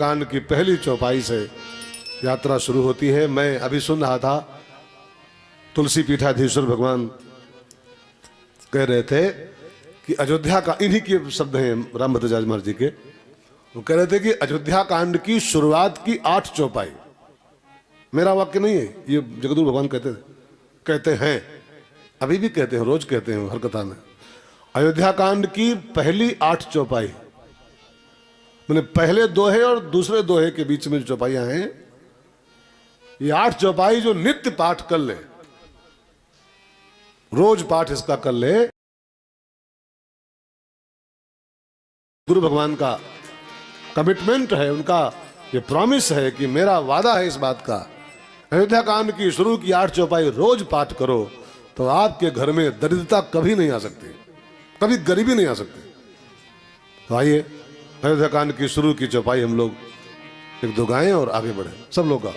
कांड की पहली चौपाई से यात्रा शुरू होती है। मैं अभी सुन रहा था, तुलसी पीठाधीश्वर भगवान कह रहे थे कि अयोध्या का, इन्हीं के शब्द हैं राम भद्रजाज महाराज जी के, वो कह रहे थे कि अयोध्या कांड की शुरुआत की 8 चौपाई, मेरा वाक्य नहीं है, ये जगदगुरु भगवान कहते हैं, अभी भी कहते हैं, रोज कहते हैं हर कथा में। अयोध्या कांड की पहली 8 चौपाई, मैंने पहले दोहे और दूसरे दोहे के बीच में जो चौपाइयां हैं, ये 8 चौपाई जो नित्य पाठ कर ले, रोज पाठ इसका कर ले, गुरु भगवान का कमिटमेंट है, उनका ये प्रॉमिस है कि मेरा वादा है इस बात का, अयोध्या कांड की शुरू की 8 चौपाई रोज पाठ करो तो आपके घर में दरिद्रता कभी नहीं आ सकती, कभी गरीबी नहीं आ सकती। तो आइए अयोध्या कांड की शुरू की चौपाई हम लोग 1-2 गाएं और आगे बढ़े, सब लोग गाओ।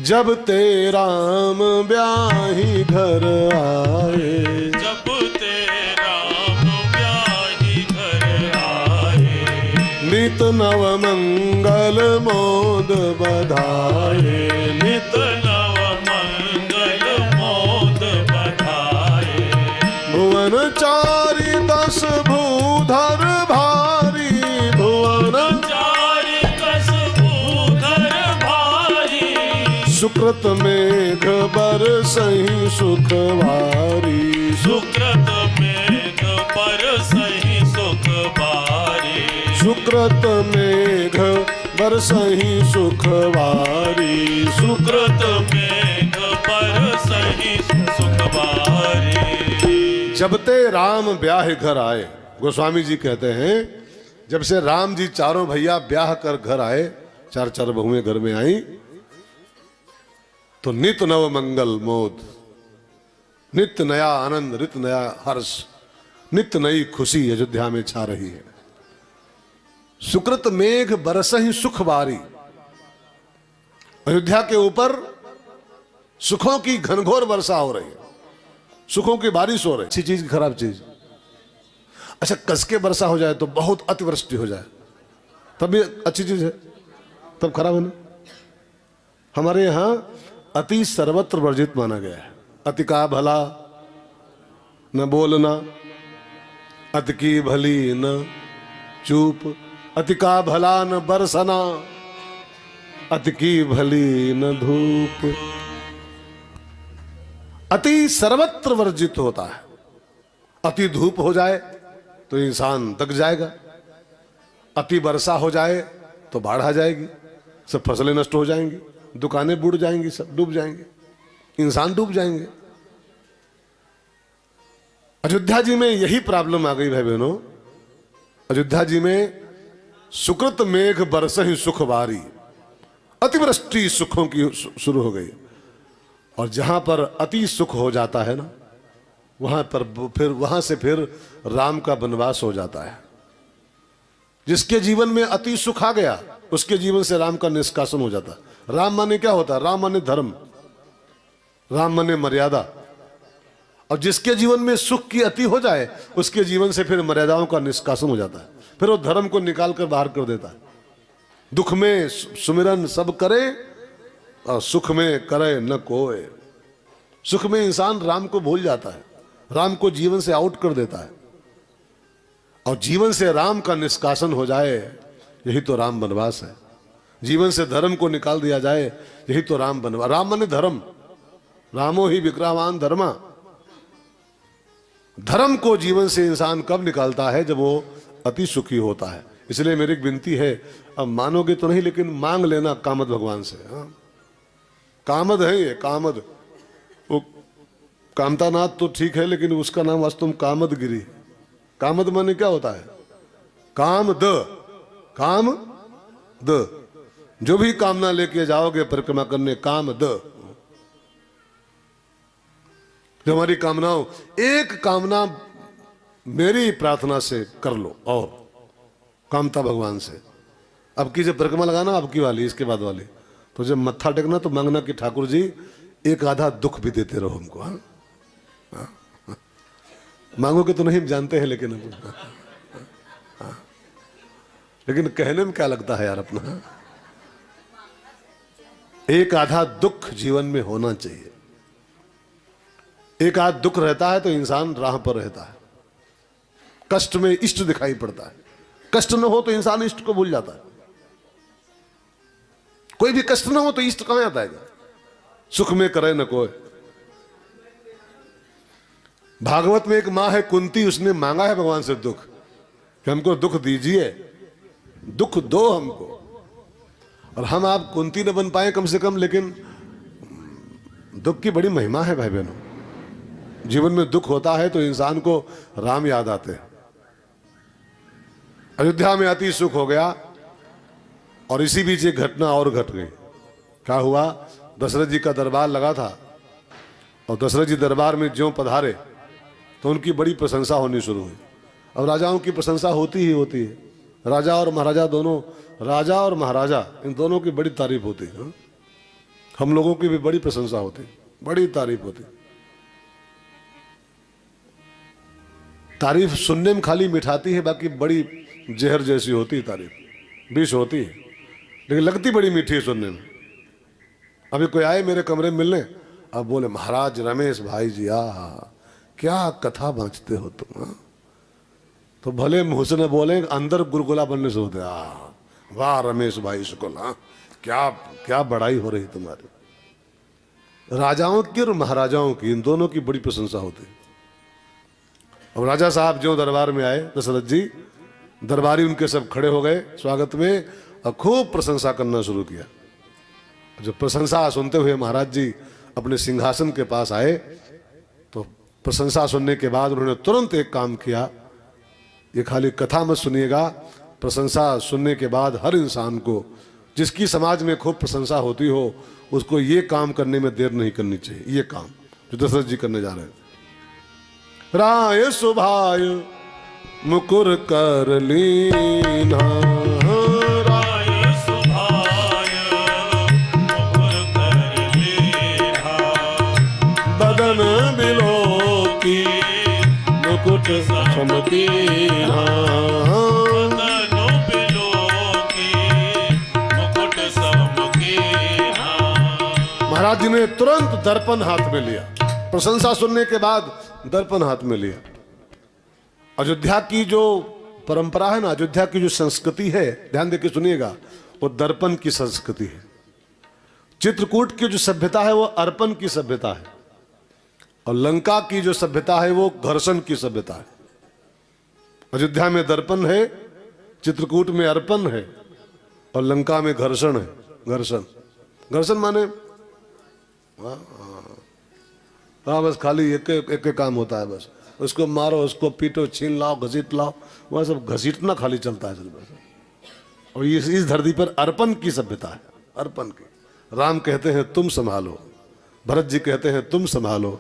जब ते राम ब्याही घर आए, जब ते राम ब्याही घर आए, नित नव मंगल मोद बधाए, नित नव मंगल मोद बधाए, भुवन चारि 10 भूधर भारी, भुवन चारि 10 भूधर भारी, सुकृत मेघ बरसहि सुखवारी, सुकृत मेघ बरसहि सुख बारी, सुकृत मेघ बरसहि सुखवारी, सुकृत मेघ बरसहि सुख बारी। जब ते राम ब्याह घर आए, गोस्वामी जी कहते हैं जब से राम जी चारों भैया ब्याह कर घर आए, 4 बहुएं घर में आई, तो नित नव मंगल मोद, नित्य नया आनंद, नित्य नया हर्ष, नित्य नई खुशी अयोध्या में छा रही है। सुकृत मेघ बरसहि सुख बारी, अयोध्या के ऊपर सुखों की घनघोर वर्षा हो रही है, सुखों की बारिश हो रही है। अच्छी चीज की खराब चीज, अच्छा कसके वर्षा हो जाए तो बहुत अतिवृष्टि हो जाए तब भी अच्छी चीज है, तब खराब है ना। हमारे यहां अति सर्वत्र वर्जित माना गया है। अति का भला न बोलना, अति की भली न चूप, अति का भला न बरसना, अति की भली न धूप। अति सर्वत्र वर्जित होता है। अति धूप हो जाए तो इंसान दग जाएगा, अति वर्षा हो जाए तो बाढ़ आ जाएगी, सब फसलें नष्ट हो जाएंगी, दुकानें बुड़ जाएंगी, सब डूब जाएंगे, इंसान डूब जाएंगे। अयोध्या जी में यही प्रॉब्लम आ गई भाई बहनों। अयोध्या जी में सुकृत मेघ बरसहि सुख बारी, अतिवृष्टि सुखों की शुरू हो गई, और जहां पर अति सुख हो जाता है ना, वहां से फिर राम का वनवास हो जाता है। जिसके जीवन में अति सुख आ गया उसके जीवन से राम का निष्कासन हो जाता है। राम माने क्या होता है? राम माने धर्म, राम माने मर्यादा। और जिसके जीवन में सुख की अति हो जाए उसके जीवन से फिर मर्यादाओं का निष्कासन हो जाता है, फिर वो धर्म को निकाल कर बाहर कर देता है। दुख में सुमिरन सब करे और सुख में करे न कोई। सुख में इंसान राम को भूल जाता है, राम को जीवन से आउट कर देता है, और जीवन से राम का निष्कासन हो जाए यही तो राम वनवास है। जीवन से धर्म को निकाल दिया जाए यही तो राम वनवास। राम माने धर्म, रामो ही विग्रहवान धर्मा। धर्म को जीवन से इंसान कब निकालता है? जब वो अति सुखी होता है। इसलिए मेरी एक विनती है, अब मानोगे तो नहीं लेकिन मांग लेना कामद भगवान से। हाँ, कामद है ये, कामद। वो कामतानाथ तो ठीक है लेकिन उसका नाम वास्तव में कामदगिरी। कामद माने क्या होता है? काम द, काम द। जो भी कामना लेके जाओगे परिक्रमा करने, काम द। जो हमारी कामनाओं, एक कामना मेरी प्रार्थना से कर लो और कामता भगवान से। अब की जब परिक्रमा लगाना, अब की वाली, इसके बाद वाली, तो जब मत्था टेकना तो मांगना कि ठाकुर जी एक आधा दुख भी देते रहो हमको। हाँ, मांगोगे तो नहीं जानते हैं लेकिन अब लेकिन कहने में क्या लगता है यार अपना। एक आधा दुख जीवन में होना चाहिए। एक आध दुख रहता है तो इंसान राह पर रहता है। कष्ट में इष्ट दिखाई पड़ता है, कष्ट न हो तो इंसान इष्ट को भूल जाता है। कोई भी कष्ट ना हो तो इष्ट कहां आता है। सुख में करे न कोई। भागवत में एक मां है कुंती, उसने मांगा है भगवान से दुख कि हमको दुख दीजिए, दुख दो हमको। और हम आप कुंती न बन पाए कम से कम, लेकिन दुख की बड़ी महिमा है भाई बहनों। जीवन में दुख होता है तो इंसान को राम याद आते हैं। अयोध्या में अति सुख हो गया और इसी बीच एक घटना और घट गई। क्या हुआ, दशरथ जी का दरबार लगा था और दशरथ जी दरबार में ज्यों पधारे तो उनकी बड़ी प्रशंसा होनी शुरू हुई। अब राजाओं की प्रशंसा होती ही होती है। राजा और महाराजा दोनों, राजा और महाराजा इन दोनों की बड़ी तारीफ होती है। हम लोगों की भी बड़ी प्रशंसा होती है, बड़ी तारीफ होती। तारीफ सुनने में खाली मिठाती है, बाकी बड़ी जहर जैसी होती है। तारीफ विष होती है लेकिन लगती बड़ी मीठी है सुनने में। अभी कोई आए मेरे कमरे में मिलने, अब बोले महाराज रमेश भाई जी क्या कथा बांचते हो तुम। तो भले मुंह से न बोले, अंदर गुलगुला बनने से होते। वाह रमेश भाई शुक्ल, क्या क्या बड़ाई हो रही तुम्हारी। राजाओं की और महाराजाओं की, इन दोनों की बड़ी प्रशंसा होती। अब राजा साहब जो दरबार में आए, दशरथ जी, दरबारी उनके सब खड़े हो गए स्वागत में और खूब प्रशंसा करना शुरू किया। जब प्रशंसा सुनते हुए महाराज जी अपने सिंहासन के पास आए तो प्रशंसा सुनने के बाद उन्होंने तुरंत एक काम किया। ये खाली कथा मत सुनिएगा, प्रशंसा सुनने के बाद हर इंसान को, जिसकी समाज में खूब प्रशंसा होती हो, उसको ये काम करने में देर नहीं करनी चाहिए। ये काम जो दशरथ जी करने जा रहे हैं। राय सुभाय मुकुर कर लीना, राय सुभाय मुकुर कर लीना, बदन बिलोकी मुकुट समकीना, बदनु बिलोकी मुकुट समकीना। महाराज जी ने तुरंत दर्पण हाथ में लिया। प्रशंसा सुनने के बाद दर्पण हाथ में लिया। अयोध्या की जो परंपरा है ना, अयोध्या की जो संस्कृति है, ध्यान देके सुनिएगा, वो दर्पण की संस्कृति है। चित्रकूट की जो सभ्यता है वो अर्पण की सभ्यता है, और लंका की जो सभ्यता है वो घर्षण की सभ्यता है। अयोध्या में दर्पण है, चित्रकूट में अर्पण है, और लंका में घर्षण है। घर्षण, घर्षण माने हाँ बस खाली एक काम होता है, बस उसको मारो, उसको पीटो, छीन लाओ, घसीट लाओ, वह सब घसीटना खाली चलता है सिर्फ बस। और इस धरती पर अर्पण की सभ्यता है, अर्पण की। राम कहते हैं तुम संभालो, भरत जी कहते हैं तुम संभालो,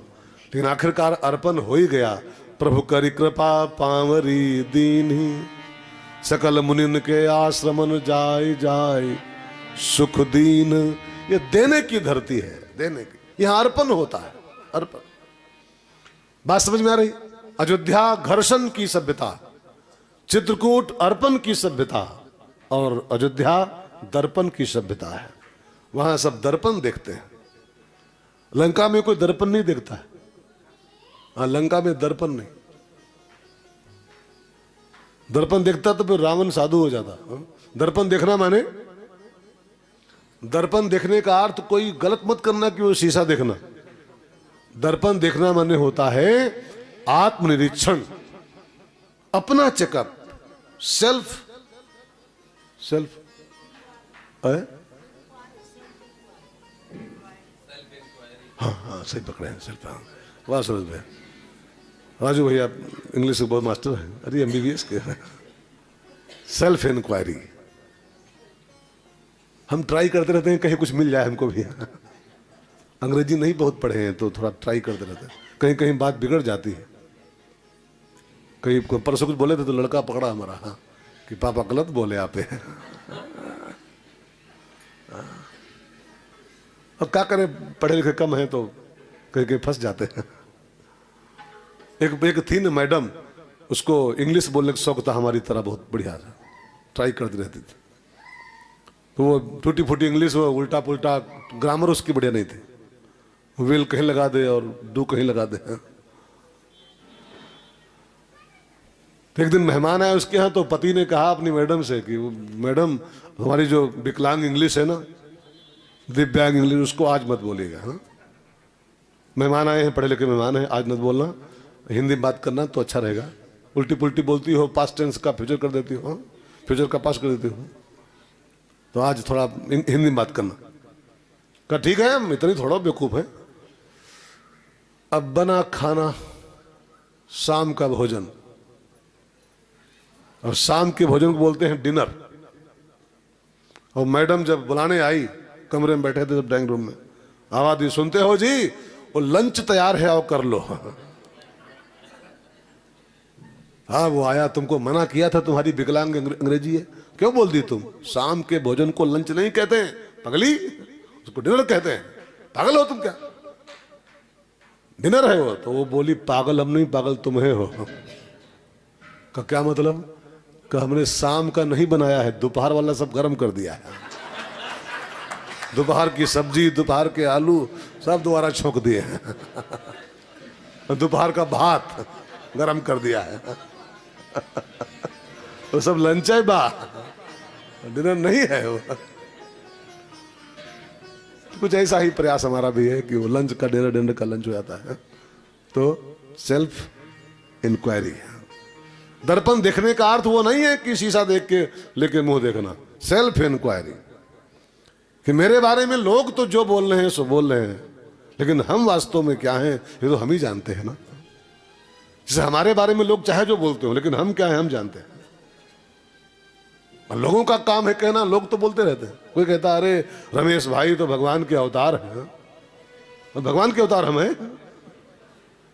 लेकिन आखिरकार अर्पण हो ही गया। प्रभु करी कृपा पावरी दीन्ही, सकल मुनिन के आश्रमन जाय जाय सुख दीन। ये देने की धरती है, देने की, यहाँ अर्पण होता है, अर्पण। बात समझ में आ रही। अयोध्या घर्षण की सभ्यता, चित्रकूट अर्पण की सभ्यता, और अयोध्या दर्पण की सभ्यता है। वहां सब दर्पण देखते हैं। लंका में कोई दर्पण नहीं देखता है। हाँ, लंका में दर्पण नहीं। दर्पण देखता तो फिर रावण साधु हो जाता। दर्पण देखना माने, दर्पण देखने का अर्थ कोई गलत मत करना कि वो शीशा देखना। दर्पण देखना माने होता है आत्मनिरीक्षण, अपना चेकअप, सेल्फ हाँ सही पकड़े हैं, सेल्फ। हाँ वाह समझ में। राजू भैया इंग्लिश के बहुत मास्टर हैं। अरे MBBS के। सेल्फ इंक्वायरी हम ट्राई करते रहते हैं, कहीं कुछ मिल जाए हमको भी। अंग्रेजी नहीं बहुत पढ़े हैं तो थोड़ा ट्राई करते रहते हैं, कहीं कहीं बात बिगड़ जाती है। कहीं परसों कुछ बोले थे तो लड़का पकड़ा हमारा, हाँ, कि पापा गलत बोले आप। अब क्या करें, पढ़े लिखे कम हैं तो कहीं कहीं फंस जाते हैं। एक थी ना मैडम, उसको इंग्लिश बोलने का शौक था हमारी तरह, बहुत बढ़िया था। ट्राई करती रहती थी। तो वो टूटी फूटी इंग्लिश, वो उल्टा पुल्टा ग्रामर उसकी बढ़िया नहीं थी। विल कहीं लगा दे और डू कहीं लगा दे। तो एक दिन मेहमान आया उसके यहाँ, तो पति ने कहा अपनी मैडम से कि मैडम हमारी जो विकलांग इंग्लिश है ना, दिव्यांग इंग्लिश, उसको आज मत बोलिएगा। हाँ, मेहमान आए हैं, पढ़े लिखे मेहमान हैं, आज मत बोलना, हिंदी में बात करना तो अच्छा रहेगा। उल्टी पुल्टी बोलती हो, पास्ट टेंस का फ्यूचर कर देती हो, फ्यूचर का पास्ट कर देती हो, तो आज थोड़ा हिंदी में बात करना। कहा ठीक है, हम इतनी थोड़ा बेवकूफ है। अब बना खाना, शाम का भोजन, और शाम के भोजन को बोलते हैं डिनर। और मैडम जब बुलाने आई, कमरे में बैठे थे जब ड्राइंग रूम में, आवाज दी, सुनते हो जी, वो लंच तैयार है, आओ कर लो। हाँ वो आया, तुमको मना किया था, तुम्हारी विकलांग अंग्रेजी है, क्यों बोल दी तुम? शाम के भोजन को लंच नहीं कहते हैं पगली, उसको डिनर कहते हैं। पागल हो तुम क्या? डिनर है वो। तो वो बोली, पागल हम नहीं, पागल तुम्हें हो। का क्या मतलब? कि हमने शाम का नहीं बनाया है, दोपहर वाला सब गर्म कर दिया है। दोपहर की सब्जी, दोपहर के आलू सब दोबारा छोंक दिए हैं। दोपहर का भात गर्म कर दिया है। वो सब लंच है बा, डिनर नहीं है वो। कुछ ऐसा ही प्रयास हमारा भी है कि वो लंच का डिनर, डिनर का लंच हो जाता है। तो सेल्फ इंक्वायरी, दर्पण देखने का अर्थ वो नहीं है कि शीशा देख के लेके मुंह देखना। सेल्फ इंक्वायरी कि मेरे बारे में लोग तो जो बोल रहे हैं सो बोल रहे हैं, लेकिन हम वास्तव में क्या हैं ये तो हम ही जानते हैं ना। जैसे हमारे बारे में लोग चाहे जो बोलते हो, लेकिन हम क्या है हम जानते हैं। और लोगों का काम है कहना, लोग तो बोलते रहते हैं। कोई कहता अरे रमेश भाई तो भगवान के अवतार हैं, और भगवान के अवतार हम हैं।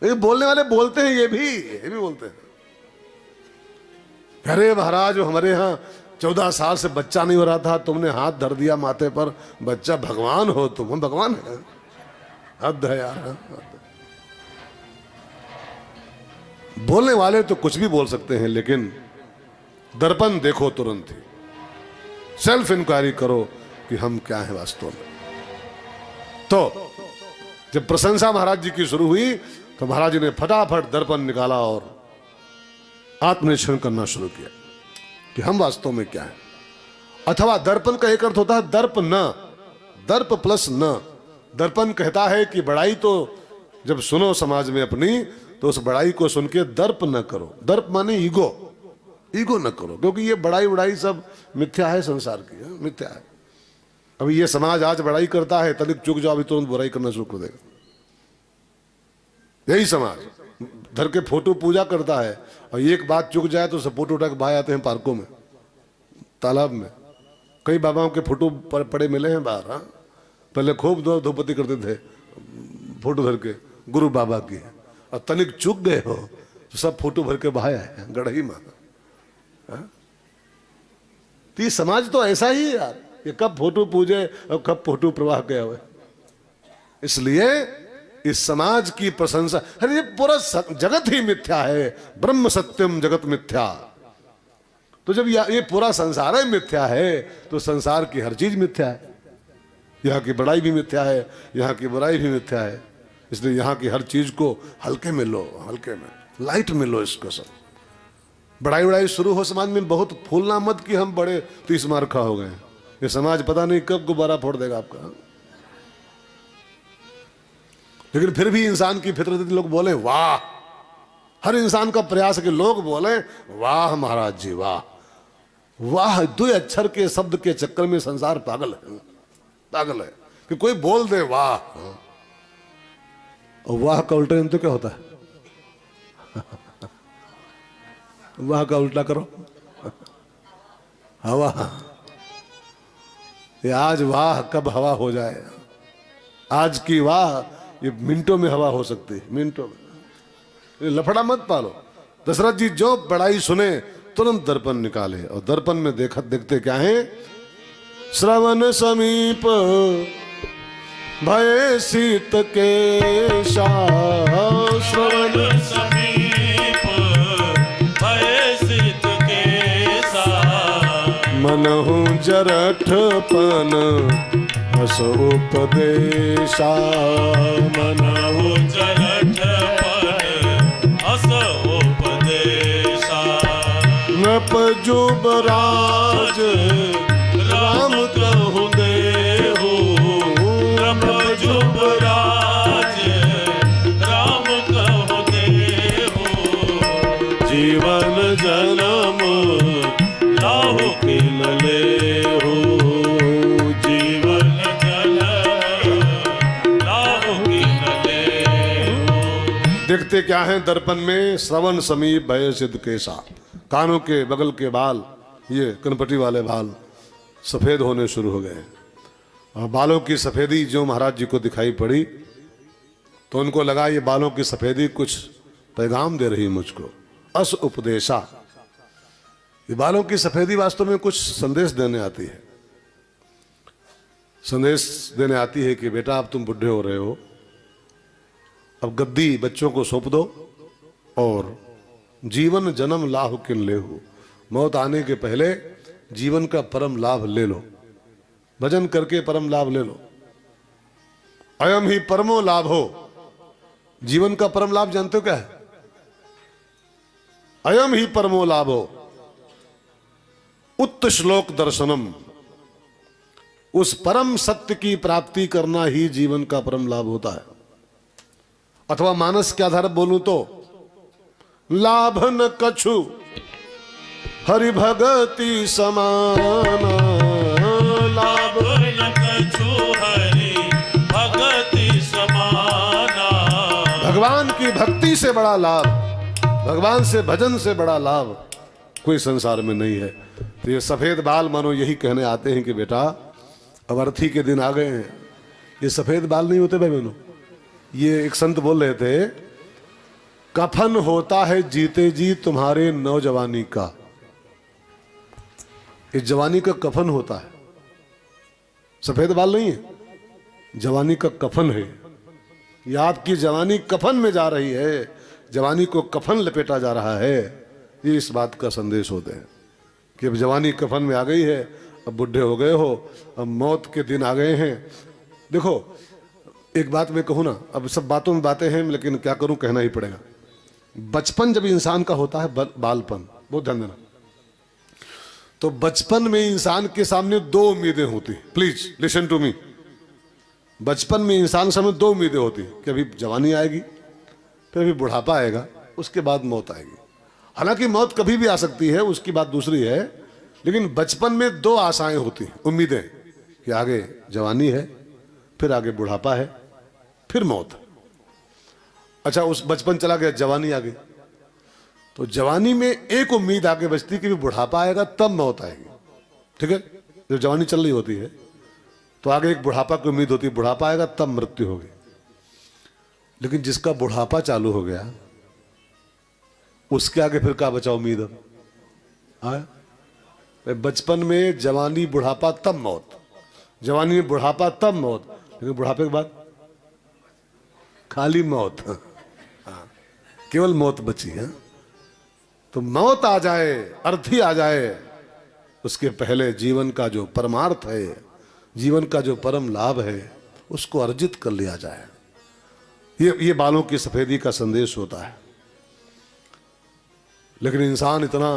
ये बोलने वाले बोलते हैं, ये भी बोलते हैं। अरे महाराज हमारे यहाँ 14 साल से बच्चा नहीं हो रहा था, तुमने हाथ धर दिया माथे पर, बच्चा, भगवान हो तुम। हम भगवान है? हद है यार। बोलने वाले तो कुछ भी बोल सकते हैं, लेकिन दर्पण देखो तुरंत ही, सेल्फ इंक्वायरी करो कि हम क्या है वास्तव में। तो जब प्रशंसा महाराज जी की शुरू हुई तो महाराज जी ने फटाफट दर्पण निकाला और आत्मनिरीक्षण करना शुरू किया कि हम वास्तव में क्या है। अथवा दर्पण का एक अर्थ होता है दर्प न, दर्प प्लस न। दर्पण कहता है कि बड़ाई तो जब सुनो समाज में अपनी, तो उस बड़ाई को सुन के दर्प न करो। दर्प माने ईगो, ईगो न करो, क्योंकि ये बड़ाई उड़ाई सब मिथ्या है, संसार की मिथ्या है। अभी ये समाज आज बड़ाई करता है, तनिक चुक जाओ अभी तुरंत बुराई करना शुरू कर देगा। यही समाज धर के फोटो पूजा करता है, और एक बात चुक जाए तो सब फोटो उठा के बहा आते हैं पार्कों में, तालाब में। कई बाबाओं के फोटो पड़े मिले हैं बाहर। हाँ, पहले खूब धूपबत्ती करते थे फोटो धर के, गुरु बाबा की, और तनिक चुक गए हो तो सब फोटो भर के बहाया है गड़ही में। तो ये समाज तो ऐसा ही है यार, ये कब फोटो पूजे और कब फोटो प्रवाह गया हुआ। इसलिए इस समाज की प्रशंसा, अरे ये पूरा जगत ही मिथ्या है, ब्रह्म सत्यम जगत मिथ्या। तो जब ये पूरा संसार ही मिथ्या है, तो संसार की हर चीज मिथ्या है। यहाँ की बड़ाई भी मिथ्या है, यहाँ की बुराई भी मिथ्या है। इसलिए यहाँ की हर चीज को हल्के में लो, हल्के में, लाइट में लो इसको सब। बड़ाई उड़ाई शुरू हो समाज में, बहुत फूलना मत कि हम बड़े 30 मार्खा हो गए। ये समाज पता नहीं कब गुब्बारा फोड़ देगा आपका। लेकिन फिर भी इंसान की फितरत, लोग बोले वाह। हर इंसान का प्रयास है कि लोग बोले वाह महाराज जी वाह वाह। 2 अक्षर के शब्द के चक्कर में संसार पागल है, पागल है कि कोई बोल दे वाह। और वाह का उल्टा तो क्या होता है? वाह का उल्टा करो हवा। ये आज वाह कब हवा हो जाए। आज की वाह ये मिनटों में हवा हो सकती है, मिनटों में। ये लफड़ा मत पालो। दशरथ जी जो बड़ाई सुने तुरंत दर्पण निकाले, और दर्पण में देखते क्या है? श्रवण समीप भय शीत केशा, श्रवण समीप भय शीत केशा, मनहु जरठपन हस उपदेशा। मनहु जरठपन हस उपदेशा। नृप जुबराज राम कहु देहु। नृप जुबराज राम कहु देहु। जीवन जन्म लाहु की न लेहु। जीवन जन्म लाहु की न लेहु। देखते क्या है दर्पण में, श्रवण समीप भय सिद्ध केसा। कानों के बगल के बाल, ये कनपटी वाले बाल सफेद होने शुरू हो गए और बालों की सफेदी जो महाराज जी को दिखाई पड़ी तो उनको लगा ये बालों की सफेदी कुछ पैगाम दे रही मुझको। अस उपदेशा, ये बालों की सफेदी वास्तव में कुछ संदेश देने आती है। संदेश देने आती है कि बेटा अब तुम बुढ़े हो रहे हो, अब गद्दी बच्चों को सौंप दो और जीवन जन्म लाभ किन लेहु। मौत आने के पहले जीवन का परम लाभ ले लो, भजन करके परम लाभ ले लो। अयम ही परमो लाभ हो। जीवन का परम लाभ जानते हो क्या है? अयम ही परमो लाभ हो। उत्त श्लोक दर्शनम, उस परम सत्य की प्राप्ति करना ही जीवन का परम लाभ होता है। अथवा मानस के आधार बोलूं तो लाभ न कछु हरि भगति समाना। लाभ न कछु हरि भगति समाना। भगवान की भक्ति से बड़ा लाभ, भगवान से भजन से बड़ा लाभ कोई संसार में नहीं है। तो ये सफेद बाल मानो यही कहने आते हैं कि बेटा अब अर्थी के दिन आ गए हैं। ये सफेद बाल नहीं होते भाई बहनों। ये एक संत बोल रहे थे, कफन होता है जीते जी तुम्हारे नौजवानी का। इस जवानी का कफन होता है, सफेद बाल नहीं है, जवानी का कफन है। ये आपकी जवानी कफन में जा रही है, जवानी को कफन लपेटा जा रहा है। ये इस बात का संदेश होते हैं कि अब जवानी कफन में आ गई है, अब बुढ़े हो गए हो, अब मौत के दिन आ गए हैं। देखो एक बात मैं कहूँ ना, अब सब बातों में बातें हैं लेकिन क्या करूँ, कहना ही पड़ेगा। बचपन जब इंसान का होता है, बालपन, बहुत ध्यान देना, तो बचपन में इंसान के सामने दो उम्मीदें होती हैं। Please listen to me. बचपन में इंसान के सामने दो उम्मीदें होती हैं कि अभी जवानी आएगी, फिर अभी बुढ़ापा आएगा, उसके बाद मौत आएगी। हालांकि मौत कभी भी आ सकती है, उसकी बात दूसरी है, लेकिन बचपन में दो आशाएं होती हैं, उम्मीदें, कि आगे जवानी है, फिर आगे बुढ़ापा है, फिर मौत। अच्छा, उस बचपन चला गया, जवानी आ गई, तो जवानी में एक उम्मीद आगे बचती कि बुढ़ापा आएगा तब मौत आएगी। ठीक है, जब जवानी चल रही होती है तो आगे एक बुढ़ापा की उम्मीद होती है, बुढ़ापा आएगा तब मृत्यु होगी। लेकिन जिसका बुढ़ापा चालू हो गया उसके आगे फिर क्या बचा उम्मीद? अब बचपन में जवानी बुढ़ापा तब मौत, जवानी में बुढ़ापा तब मौत, लेकिन बुढ़ापे के बाद खाली मौत। हाँ, केवल मौत बची है। तो मौत आ जाए, अर्थी आ जाए, उसके पहले जीवन का जो परमार्थ है, जीवन का जो परम लाभ है, उसको अर्जित कर लिया जाए। ये बालों की सफेदी का संदेश होता है। लेकिन इंसान इतना,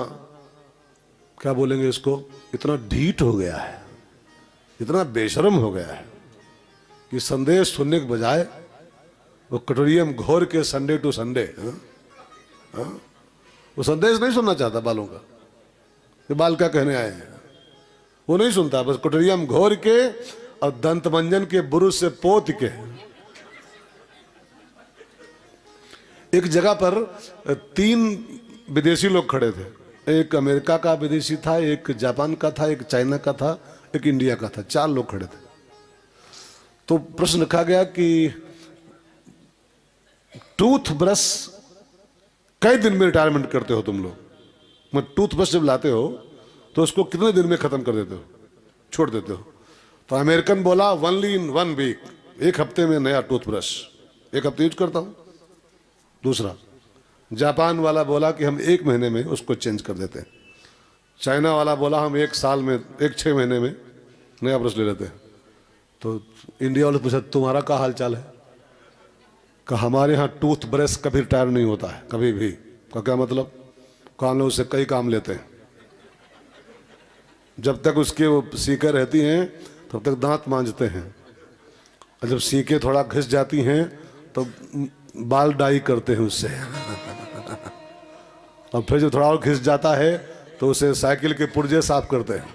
क्या बोलेंगे इसको, इतना ढीठ हो गया है, इतना बेशर्म हो गया है कि संदेश सुनने के बजाय वो कटोरियम घोर के संडे टू संडे, वो संदेश नहीं सुनना चाहता बालों का, ये बाल क्या कहने आए हैं, वो नहीं सुनता। बस कटोरियम घोर के और दंत मंजन के बुरुश से पोत के। एक जगह पर 3 विदेशी लोग खड़े थे, एक अमेरिका का विदेशी था, एक जापान का था, एक चाइना का था, एक इंडिया का था, 4 लोग खड़े थे। तो प्रश्न रखा गया कि टूथब्रश कई दिन में रिटायरमेंट करते हो तुम लोग? मतलब टूथब्रश जब लाते हो तो उसको कितने दिन में खत्म कर देते हो, छोड़ देते हो? तो अमेरिकन बोला ओनली इन 1 वीक, 1 हफ्ते में नया टूथब्रश, 1 हफ्ते यूज करता हूं। दूसरा जापान वाला बोला कि हम 1 महीने में उसको चेंज कर देते हैं। चाइना वाला बोला हम 1 साल में 6 महीने में नया ब्रश ले लेते हैं। तो इंडिया वाले पूछा तुम्हारा क्या हाल चाल है? कहा हमारे यहाँ टूथ ब्रश कभी रिटायर नहीं होता है, कभी भी। का क्या मतलब? कान लोग उससे कई काम लेते हैं, जब तक उसके वो सीकें रहती हैं तब तक दांत मांजते हैं, और जब सीकें थोड़ा घिस जाती हैं तो बाल डाई करते हैं उससे और फिर जब थोड़ा और घिस जाता है तो उसे साइकिल के पुर्जे साफ करते हैं,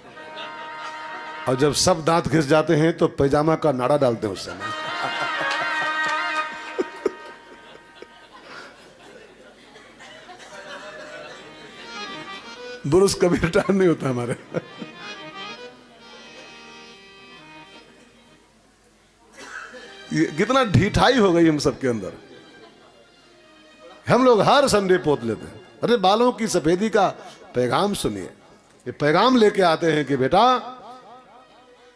और जब सब दांत घिस जाते हैं तो पैजामा का नाड़ा डालते हैं उससे। ब्रश कभी रिटायर नहीं होता हमारे। ये कितना ढिठाई हो गई हम सबके अंदर। हम लोग हर संडे पोत लेते हैं। अरे बालों की सफेदी का पैगाम सुनिए। ये पैगाम लेके आते हैं कि बेटा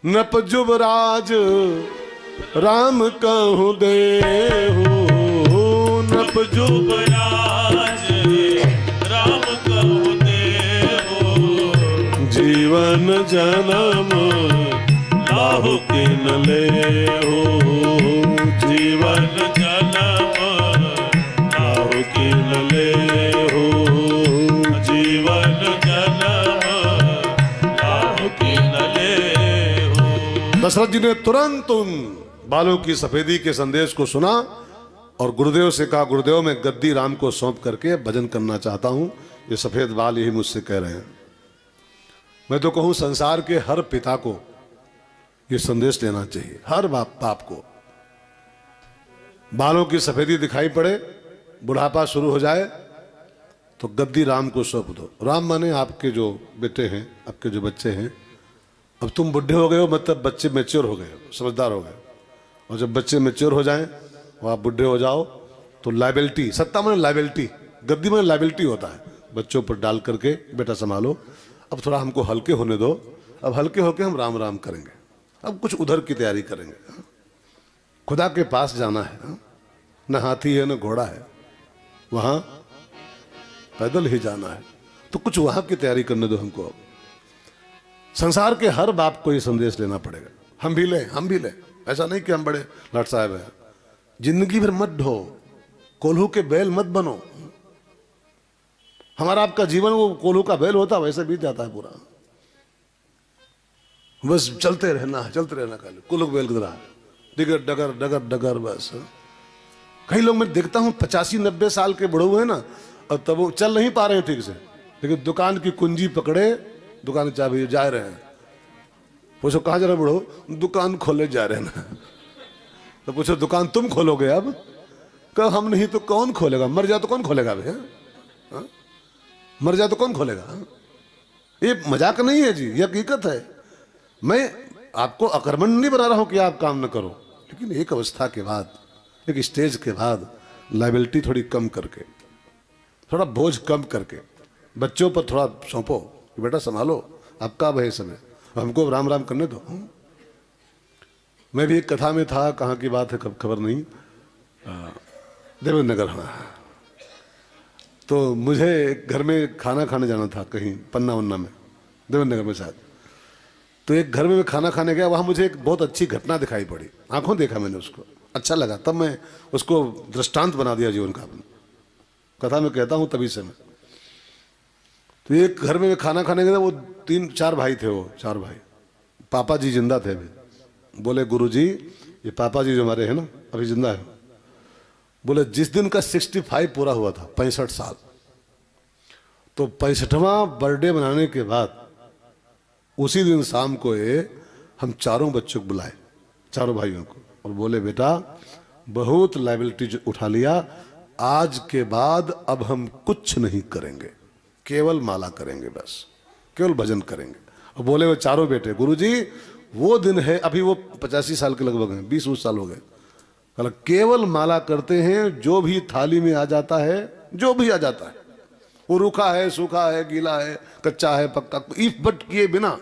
नप जुबराज राम कहूं देहु, नप जुबराज राम कहु देहु, जीवन जन्म लाहु किन लेहु, जीवन जन्म लाहु किन लेहु, जीवन जन्म लाहु किन लेहु। दशरथ जी ने तुरंत उन बालों की सफेदी के संदेश को सुना और गुरुदेव से कहा, गुरुदेव मैं गद्दी राम को सौंप करके भजन करना चाहता हूं। ये सफेद बाल यही मुझसे कह रहे हैं। मैं तो कहूं संसार के हर पिता को ये संदेश देना चाहिए, हर बाप को। बालों की सफेदी दिखाई पड़े, बुढ़ापा शुरू हो जाए तो गद्दी राम को सौंप दो। राम माने आपके जो बेटे हैं, आपके जो बच्चे हैं। अब तुम बुढ़े हो गए हो, मतलब बच्चे मैच्योर हो गए, समझदार हो गए। और जब बच्चे मैच्योर हो जाएं और आप बुढ़े हो जाओ तो लाइबिलिटी, सत्ता माने लाइबिलिटी, गद्दी माने लाइबिलिटी होता है। बच्चों पर डाल करके बेटा संभालो, अब थोड़ा हमको हल्के होने दो, अब हल्के होके हम राम राम करेंगे, अब कुछ उधर की तैयारी करेंगे। खुदा के पास जाना है, न हाथी है न घोड़ा है, वहां पैदल ही जाना है, तो कुछ वहां की तैयारी करने दो हमको। अब संसार के हर बाप को ये संदेश लेना पड़ेगा। हम भी ले, ऐसा नहीं कि हम बड़े लाट साहब हैं। जिंदगी भर मत ढो, कोल्हू के बैल मत बनो। हमारा आपका जीवन वो कोल्हू का बैल होता वैसे बीत जाता है पूरा। बस चलते रहना खाली कोल्हू बैल की तरह, डिगर डगर डगर डगर बस। कई लोग मैं देखता हूँ 85-90 साल के बड़े हुए हैं ना, और तब वो चल नहीं पा रहे हैं ठीक से, लेकिन दुकान की कुंजी पकड़े दुकान चाबी जा रहे हैं। पूछो कहाँ जा रहे बड़ो? दुकान खोले जा रहे हैं ना। तो पूछो दुकान तुम खोलोगे? अब कहो हम नहीं तो कौन खोलेगा? मर जाए तो कौन खोलेगा भैया? मर जाए तो कौन खोलेगा? ये मजाक नहीं है जी, ये हकीकत है। मैं आपको अकर्मण नहीं बना रहा हूं कि आप काम न करो, लेकिन एक अवस्था के बाद, एक स्टेज के बाद लाइबिलिटी थोड़ी कम करके, थोड़ा बोझ कम करके बच्चों पर थोड़ा सौंपो कि बेटा संभालो, आपका अब है समय, हमको राम राम करने दो। मैं भी एक कथा में था, कहाँ की बात है कब खबर नहीं, देवेंद्र नगर। हाँ, तो मुझे एक घर में खाना खाने जाना था, कहीं पन्ना वन्ना में, देवेंद्र नगर में शायद। तो एक घर में मैं खाना खाने गया, वहाँ मुझे एक बहुत अच्छी घटना दिखाई पड़ी, आंखों देखा मैंने उसको, अच्छा लगा। तब मैं उसको दृष्टांत बना दिया जीवन का अपने। कथा में कहता हूँ तभी से मैं। तो एक घर में मैं खाना खाने गया, वो 3-4 भाई थे, वो 4 भाई। पापा जी जिंदा थे अभी। बोले गुरुजी, ये पापा जी जो हमारे हैं ना अभी जिंदा है। बोले जिस दिन का 65 पूरा हुआ था, 65 साल, तो 65वां बर्थडे मनाने के बाद उसी दिन शाम को हम चारों बच्चों को बुलाए, चारों भाइयों को, और बोले बेटा बहुत लाइबिलिटी उठा लिया, आज के बाद अब हम कुछ नहीं करेंगे, केवल माला करेंगे, बस केवल भजन करेंगे। और बोले वो चारों बेटे, गुरुजी वो दिन है, अभी वो 85 साल के लगभग हैं, 20 साल हो गए, केवल माला करते हैं, जो भी थाली में आ जाता है, जो भी आ जाता है, वो रूखा है, सूखा है, गीला है, कच्चा है, पक्का, इफ बट किए बिना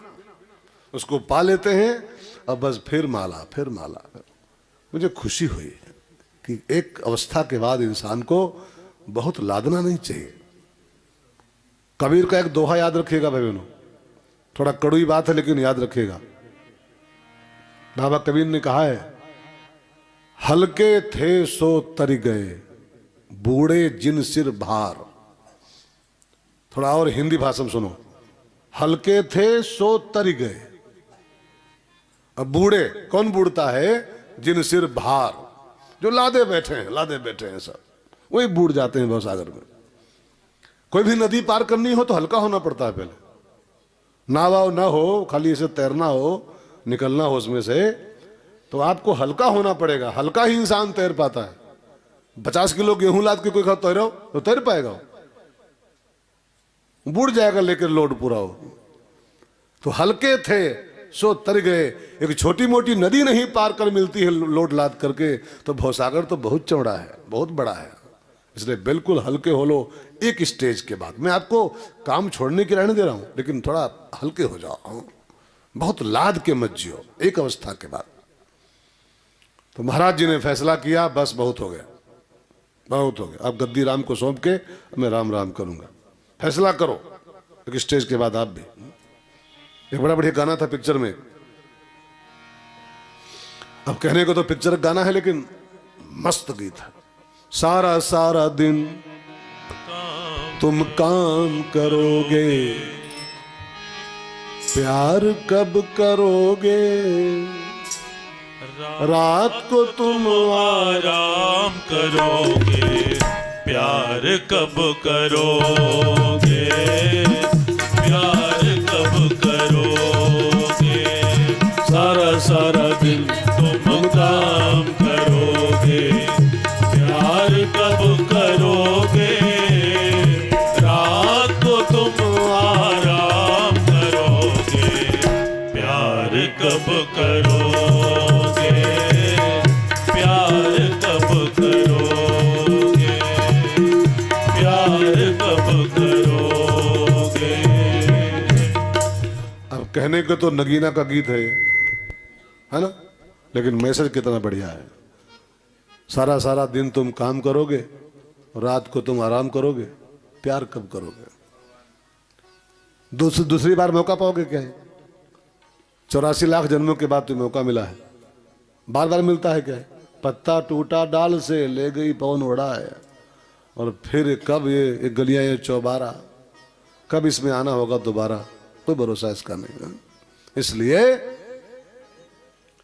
उसको पा लेते हैं, अब बस फिर माला, फिर माला। मुझे खुशी हुई कि एक अवस्था के बाद इंसान को बहुत लादना नहीं चाहिए। कबीर का एक दोहा याद रखिएगा भाई बहनों, थोड़ा कड़वी बात है लेकिन याद रखिएगा। बाबा कबीर ने कहा है, हल्के थे सो तर गए, बूढ़े जिन सिर भार। थोड़ा और हिंदी भाषा में सुनो, हल्के थे सो तर गए। अब बूढ़े कौन बूढ़ता है? जिन सिर भार, जो लादे बैठे हैं सब, वही बूढ़ जाते हैं भवसागर में। कोई भी नदी पार करनी हो तो हल्का होना पड़ता है पहले, नाव ना हो, खाली इसे तैरना हो, निकलना हो उसमें से, तो आपको हल्का होना पड़ेगा। हल्का ही इंसान तैर पाता है। 50 किलो गेहूं लाद के कोई तैरो तो तैर पाएगा? बुड़ जाएगा लेकर लोड पूरा हो। तो हल्के थे सो तर गए। एक छोटी मोटी नदी नहीं पार कर मिलती है लोड लाद करके, तो भवसागर तो बहुत चौड़ा है, बहुत बड़ा है। इसलिए बिल्कुल हल्के हो लो एक स्टेज के बाद। मैं आपको काम छोड़ने की रहने दे रहा हूं, लेकिन थोड़ा हल्के हो जाओ, बहुत लाद के मत जियो एक अवस्था के बाद। तो महाराज जी ने फैसला किया, बस बहुत हो गया, बहुत हो गया। अब गद्दी राम को सौंप के मैं राम राम करूंगा। फैसला करो एक स्टेज के बाद। आप भी, एक बड़ा बढ़िया गाना था पिक्चर में। अब कहने को तो पिक्चर गाना है लेकिन मस्त गीत है। सारा सारा दिन तुम काम करोगे, प्यार कब करोगे, रात को तुम आराम करोगे, प्यार कब करोगे, प्यार कब करोगे। सारा सारा दिन तुम काम करोगे, प्यार कब करोगे, रात को तुम आराम करोगे, प्यार कब करोगे, प्यार कब करोगे, प्यार कब करोगे। अब कहने को तो नगीना का गीत है ना, लेकिन मैसेज कितना बढ़िया है। सारा सारा दिन तुम काम करोगे, रात को तुम आराम करोगे, प्यार कब करोगे। दूसरी बार मौका पाओगे क्या है? 84 लाख जन्मों के बाद तो मौका मिला है, बार बार मिलता है क्या है? पत्ता टूटा डाल से ले गई पवन उड़ा है, और फिर कब ये गलियां ये चौबारा, कब इसमें आना होगा दोबारा, कोई भरोसा इसका नहीं है। इसलिए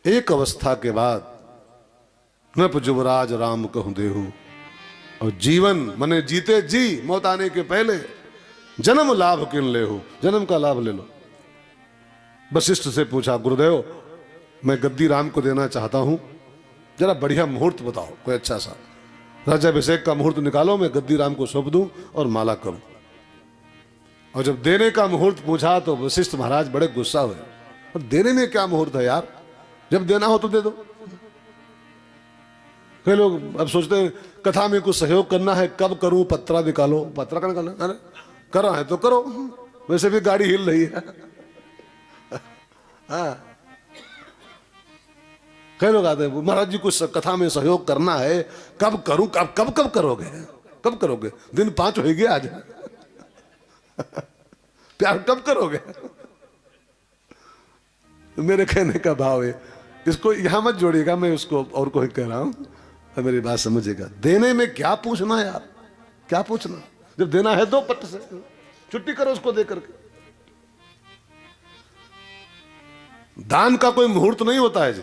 एक अवस्था के बाद नृप जुबराज राम कहूं देहू, और जीवन मने जीते जी मौत आने के पहले जन्म लाभ किन ले हो, जन्म का लाभ ले लो। वशिष्ठ से पूछा, गुरुदेव मैं गद्दी राम को देना चाहता हूं, जरा बढ़िया मुहूर्त बताओ कोई अच्छा सा, राज्याभिषेक का मुहूर्त निकालो, मैं गद्दी राम को सौंप दूं और माला करूं। और जब देने का मुहूर्त पूछा तो वशिष्ठ महाराज बड़े गुस्सा हुए, और देने में क्या मुहूर्त है यार, जब देना हो तो दे दो। कई लोग अब सोचते हैं कथा में कुछ सहयोग करना है, कब करूं, पत्रा निकालो। पत्रा का निकालना, अरे करो है तो करो, वैसे भी गाड़ी हिल रही है। हाँ, कई लोग आते हैं, महाराज जी कुछ कथा में सहयोग करना है, कब करूं, कब कब कब करोगे, कब करोगे, दिन 5 हो गए आज। प्यार कब करोगे। मेरे कहने का भाव है, इसको यहां मत जोड़िएगा, मैं उसको और कोई कह रहा हूं, मेरी बात समझिएगा। देने में क्या पूछना है यार, क्या पूछना, जब देना है दो, पट से छुट्टी करो उसको दे करके। दान का कोई मुहूर्त नहीं होता है जी,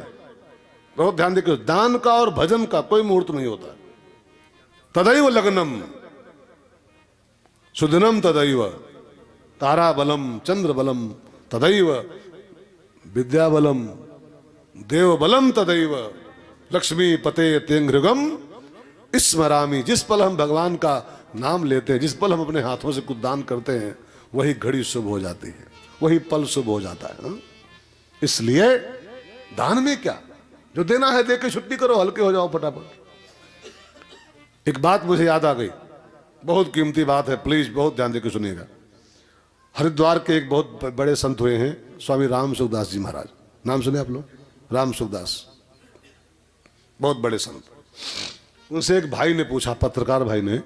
बहुत ध्यान देखिए, दान का और भजन का कोई मुहूर्त नहीं होता। तदैव लग्नम सुदिनम, तदैव तारा बलम चंद्र बलम, तदैव विद्या बलम देव बलम, तदैव लक्ष्मी पते तेंघ्रगम स्मरामी। जिस पल हम भगवान का नाम लेते हैं, जिस पल हम अपने हाथों से कुछ दान करते हैं, वही घड़ी शुभ हो जाती है, वही पल शुभ हो जाता है। इसलिए दान में क्या, जो देना है दे के छुट्टी करो, हल्के हो जाओ फटाफट। एक बात मुझे याद आ गई, बहुत कीमती बात है, प्लीज बहुत ध्यान देकर सुनिएगा। हरिद्वार के एक बहुत बड़े संत हुए हैं स्वामी राम सुखदास जी महाराज, नाम सुने आप लोग? राम सुखदास बहुत बड़े संत। उनसे एक भाई ने पूछा, पत्रकार भाई ने,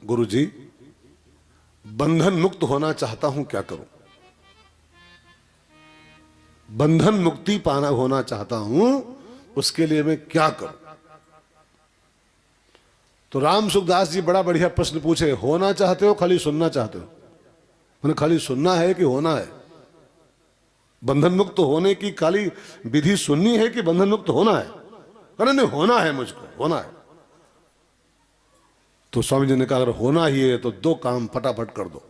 गुरुजी बंधन मुक्त होना चाहता हूं, क्या करूं? बंधन मुक्ति पाना होना चाहता हूं, उसके लिए मैं क्या करूं? तो राम सुखदास जी बड़ा बढ़िया प्रश्न पूछे, होना चाहते हो खाली सुनना चाहते हो? मैंने खाली सुनना है कि होना है? बंधन मुक्त होने की खाली विधि सुननी है कि बंधन मुक्त होना है? कहने नहीं, होना है, मुझको होना है। तो स्वामी जी ने कहा अगर होना ही है तो दो काम फटाफट कर दो,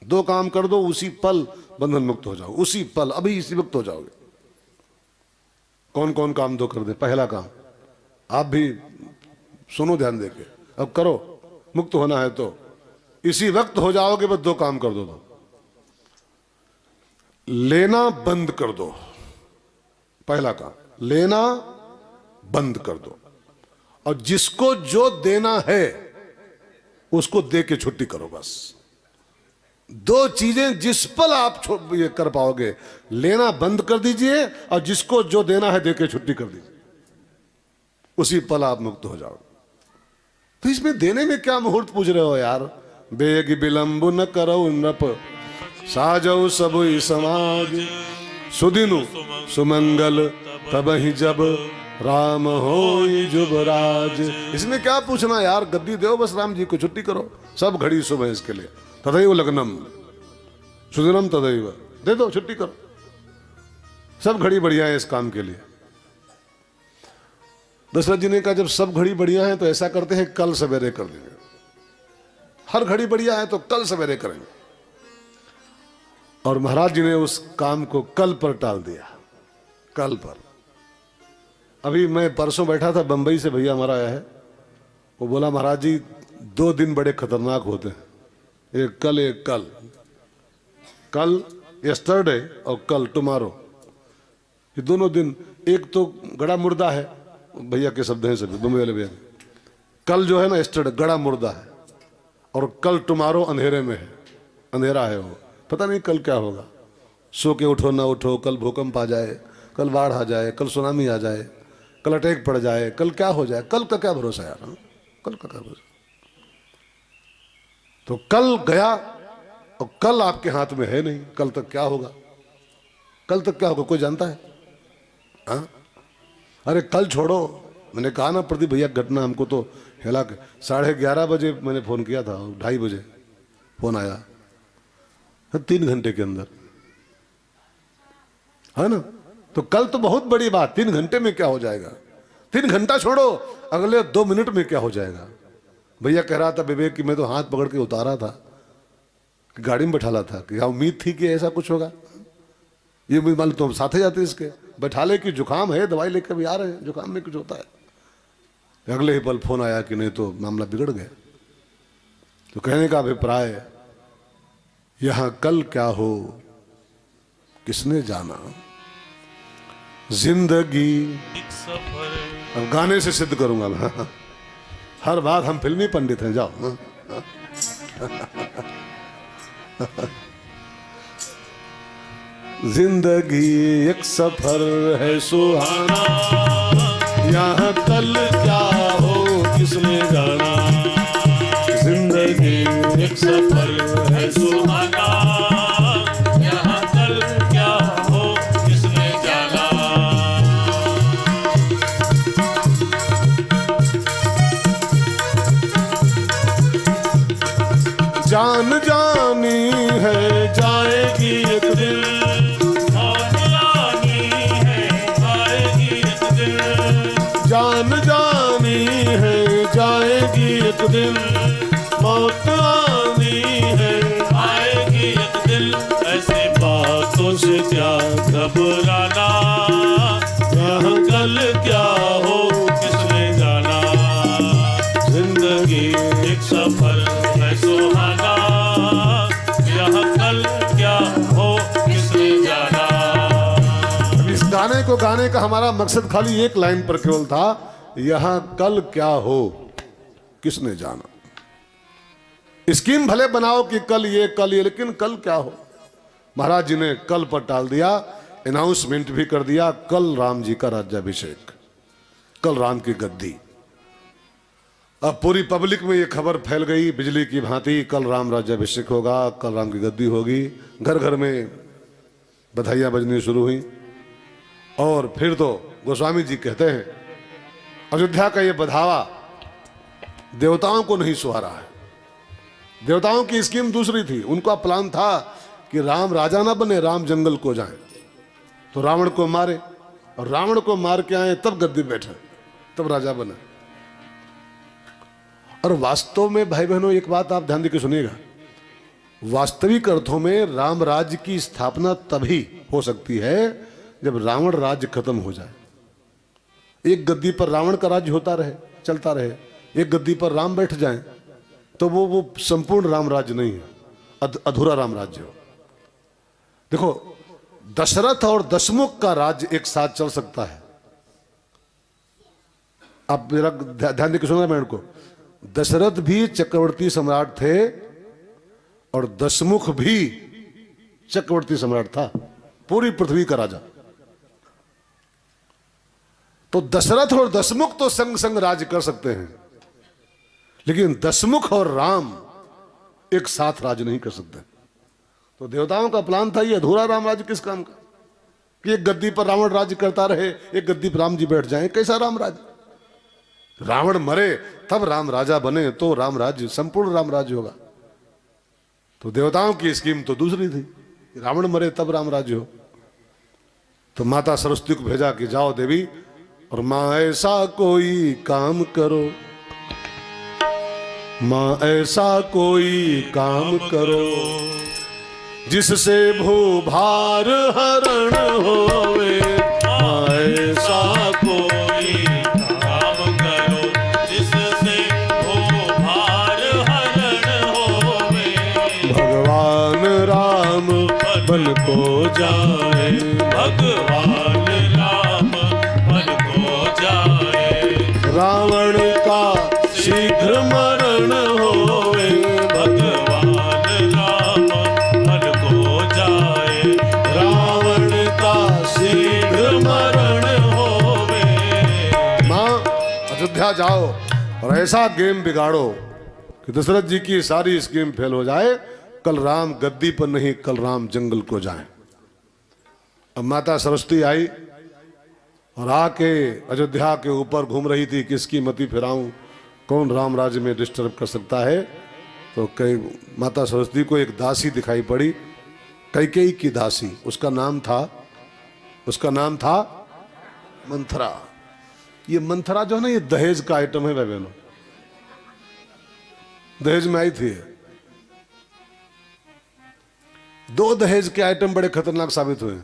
दो काम कर दो, उसी पल बंधन मुक्त हो जाओ, उसी पल, अभी इसी वक्त हो जाओगे। कौन कौन काम दो कर दे? पहला काम, आप भी सुनो ध्यान देके, अब करो, मुक्त होना है तो इसी वक्त हो जाओगे। बस दो काम कर दो, तो लेना बंद कर दो। पहला काम, लेना बंद कर दो, और जिसको जो देना है उसको दे के छुट्टी करो। बस दो चीजें जिस पल आप ये कर पाओगे, लेना बंद कर दीजिए और जिसको जो देना है दे के छुट्टी कर दीजिए, उसी पल आप मुक्त हो जाओगे। तो इसमें देने में क्या मुहूर्त पूछ रहे हो यार? बेग विलंब न करो नृप, साजो सब समाज, सुदिनु सुमंगल तबहि जब राम होई जुबराज। इसमें क्या पूछना यार? गद्दी दो बस, राम जी को छुट्टी करो, सब घड़ी शुभ है इसके लिए। तदैव लग्नम सुदिनम तदैव, दे दो छुट्टी करो, सब घड़ी बढ़िया है इस काम के लिए। दशरथ जी ने कहा जब सब घड़ी बढ़िया है तो ऐसा करते हैं कल सवेरे कर देंगे। हर घड़ी बढ़िया है तो कल सवेरे करेंगे। और महाराज जी ने उस काम को कल पर टाल दिया, कल पर। अभी मैं परसों बैठा था, बंबई से भैया हमारा आया है, वो बोला महाराज जी 2 दिन बड़े खतरनाक होते हैं, एक कल एक कल, कल यस्टरडे और कल टुमारो। ये दोनों दिन, एक तो गड़ा मुर्दा है, भैया के शब्द हैं सभी बम्बई वाले भैया। कल जो है ना यस्टरडे गड़ा मुर्दा है, और कल टुमारो अंधेरे में है, अंधेरा है वो, पता नहीं कल क्या होगा। सो के उठो ना उठो, कल भूकंप आ जाए, कल बाढ़ आ जाए, कल सुनामी आ जाए, कल अटैक पड़ जाए, कल क्या हो जाए, कल का क्या भरोसा यार? कल का क्या भरोसा? तो कल गया और कल आपके हाथ में है नहीं। कल तक क्या होगा? कल तक क्या होगा कोई जानता है? हाँ, अरे कल छोड़ो, मैंने कहा ना प्रदीप भैया घटना हमको तो हिला के 11:30 बजे मैंने फोन किया था, 2:30 बजे फोन आया, 3 घंटे के अंदर, है ना? तो कल तो बहुत बड़ी बात, 3 घंटे में क्या हो जाएगा? 3 घंटा छोड़ो, अगले 2 मिनट में क्या हो जाएगा? भैया कह रहा था विवेक कि मैं तो हाथ पकड़ के उतारा था, गाड़ी में बैठाला था, क्या उम्मीद थी कि ऐसा कुछ होगा? ये मालूम तो हम साथ ही जाते इसके, बैठा ले कि जुकाम है, दवाई लेकर भी आ रहे हैं, जुकाम में कुछ होता है। अगले ही पल फोन आया कि नहीं तो मामला बिगड़ गया। तो कहने का अभिप्राय, यहां कल क्या हो किसने जाना, जिंदगी एक सफर। अब गाने से सिद्ध करूंगा मैं। हर बात हम फिल्मी पंडित हैं, जाओ। जिंदगी एक सफर है सुहाना, यहाँ कल क्या हो किसने जाना। जिंदगी एक सफर है सुहाना, यहाँ कल क्या हो किसने जाना। जान जानी है जाएगी एक दिन, जान जानी है आएगी एक दिन। जान जानी है जाएगी एक दिन, मौत आनी है आएगी एक दिन। ऐसे बातों से क्या घबराना, यहाँ कल क्या हो किसने जाना। जिंदगी एक सफर है सुहाना, यहाँ कल क्या हो किसने जाना। इस गाने को गाने का हमारा मकसद खाली एक लाइन पर केवल था, यहां कल क्या हो किसने जाना। स्कीम भले बनाओ कि कल ये, लेकिन कल क्या हो। महाराज जी ने कल पर टाल दिया, अनाउंसमेंट भी कर दिया, कल राम जी का राज्याभिषेक, कल राम की गद्दी। अब पूरी पब्लिक में ये खबर फैल गई बिजली की भांति, कल राम राज्याभिषेक होगा, कल राम की गद्दी होगी। घर घर में बधाइयाँ बजनी शुरू हुई। और फिर तो गोस्वामी जी कहते हैं अयोध्या का ये बधावा देवताओं को नहीं सुहारा है। देवताओं की स्कीम दूसरी थी। उनका प्लान था कि राम राजा ना बने, राम जंगल को जाए, तो रावण को मारे और रावण को मार के आए, तब गद्दी बैठे, तब राजा बने। और वास्तव में भाई बहनों एक बात आप ध्यान देकर सुनिएगा, वास्तविक अर्थों में राम राज्य की स्थापना तभी हो सकती है जब रावण राज्य खत्म हो जाए। एक गद्दी पर रावण का राज्य होता रहे, चलता रहे, एक गद्दी पर राम बैठ जाए, तो वो संपूर्ण राम राज्य नहीं है, अधूरा राम राज्य हो। देखो दशरथ और दशमुख का राज्य एक साथ चल सकता है। आप मेरा ध्यान देकर सुना मेरे को, दशरथ भी चक्रवर्ती सम्राट थे और दशमुख भी चक्रवर्ती सम्राट था, पूरी पृथ्वी का राजा। तो दशरथ और दशमुख तो संग संग राज्य कर सकते हैं, लेकिन दशमुख और राम एक साथ राज्य नहीं कर सकते। तो देवताओं का प्लान था ये अधूरा राम राज्य किस काम का, कि एक गद्दी पर रावण राज्य करता रहे, एक गद्दी पर राम जी बैठ जाएं, कैसा राम राज्य। रावण मरे तब राम राजा बने तो राम राज्य, संपूर्ण राम राज्य होगा। तो देवताओं की स्कीम तो दूसरी थी, रावण मरे तब राम राज्य हो। तो माता सरस्वती को भेजा कि जाओ देवी और मां ऐसा कोई काम करो, मां ऐसा कोई काम करो जिससे भूभार हरण होवे। मां ऐसा कोई काम करो जिससे भूभार हरण होवे। भगवान राम बन को जाए, भगवान राम बन को जाए। रावण का शीघ्र मरण होवे। भगवान राम बन को जाए। रावण का शीघ्र मरण होवे। मां अयोध्या जाओ और ऐसा गेम बिगाड़ो कि दशरथ जी की सारी स्कीम फेल हो जाए। कल राम गद्दी पर नहीं, कल राम जंगल को जाए। अब माता सरस्वती आई और आके अयोध्या के ऊपर घूम रही थी, किसकी मति फिराऊं, कौन राम राज्य में डिस्टर्ब कर सकता है। तो कई माता सरस्वती को एक दासी दिखाई पड़ी, कैकेयी की दासी। उसका नाम था मंथरा। ये मंथरा जो है ना, ये दहेज का आइटम है बहनों, दहेज में आई थी। दो दहेज के आइटम बड़े खतरनाक साबित हुए।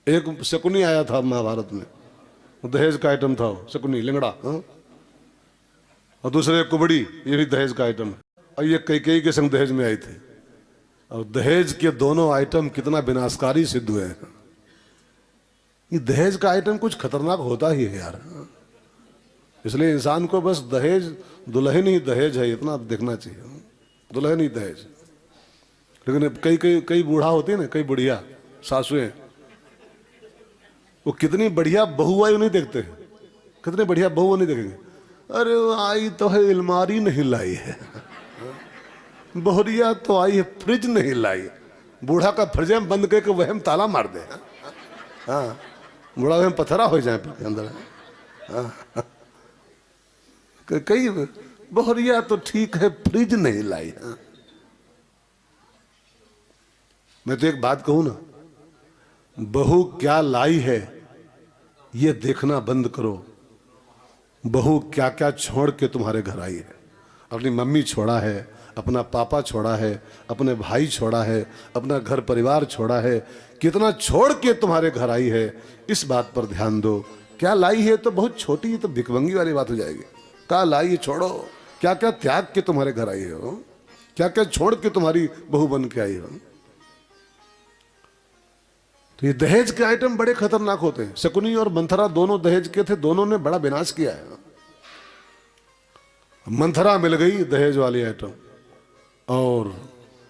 एक शकुनी आया था महाभारत में, दहेज का आइटम था वो, शकुनी लिंगड़ा, हाँ? और दूसरे कुबड़ी, ये भी दहेज का आइटम है। और ये कैकेयी के संग दहेज में आई थी। और दहेज के दोनों आइटम कितना विनाशकारी सिद्ध हुए हैं। ये दहेज का आइटम कुछ खतरनाक होता ही है यार। इसलिए इंसान को बस दहेज, दुल्हन ही दहेज है इतना देखना चाहिए, दुल्हन ही दहेज। लेकिन कई बूढ़ा होती है ना, कई बुढ़िया सासुएं, वो कितनी बढ़िया बहू आई नहीं देखते, कितनी बढ़िया बहू नहीं देखेंगे। अरे आई तो है अलमारी नहीं लाई है, बहुरिया तो आई है फ्रिज नहीं लाई। बूढ़ा का फ्रिज में बंद करके वह हम ताला मार दे। हाँ, बूढ़ा वह पथरा हो जाए के अंदर। हाँ, कई बहुरिया तो ठीक है फ्रिज नहीं लाई। हाँ। मैं तो एक बात कहूं ना, बहू क्या लाई है ये देखना बंद करो। बहू क्या क्या छोड़ के तुम्हारे घर आई है। अपनी मम्मी छोड़ा है, अपना पापा छोड़ा है, अपने भाई छोड़ा है, अपना घर परिवार छोड़ा है, कितना छोड़ के तुम्हारे घर आई है, इस बात पर ध्यान दो। क्या लाई है तो बहुत छोटी, तो भिकमंगी वाली बात हो जाएगी। क्या लाई है छोड़ो, क्या क्या त्याग के तुम्हारे घर आई हो, क्या क्या छोड़ के तुम्हारी बहू बन के आई हो। तो ये दहेज के आइटम बड़े खतरनाक होते हैं। शकुनी और मंथरा दोनों दहेज के थे, दोनों ने बड़ा विनाश किया है। मंथरा मिल गई दहेज वाली आइटम और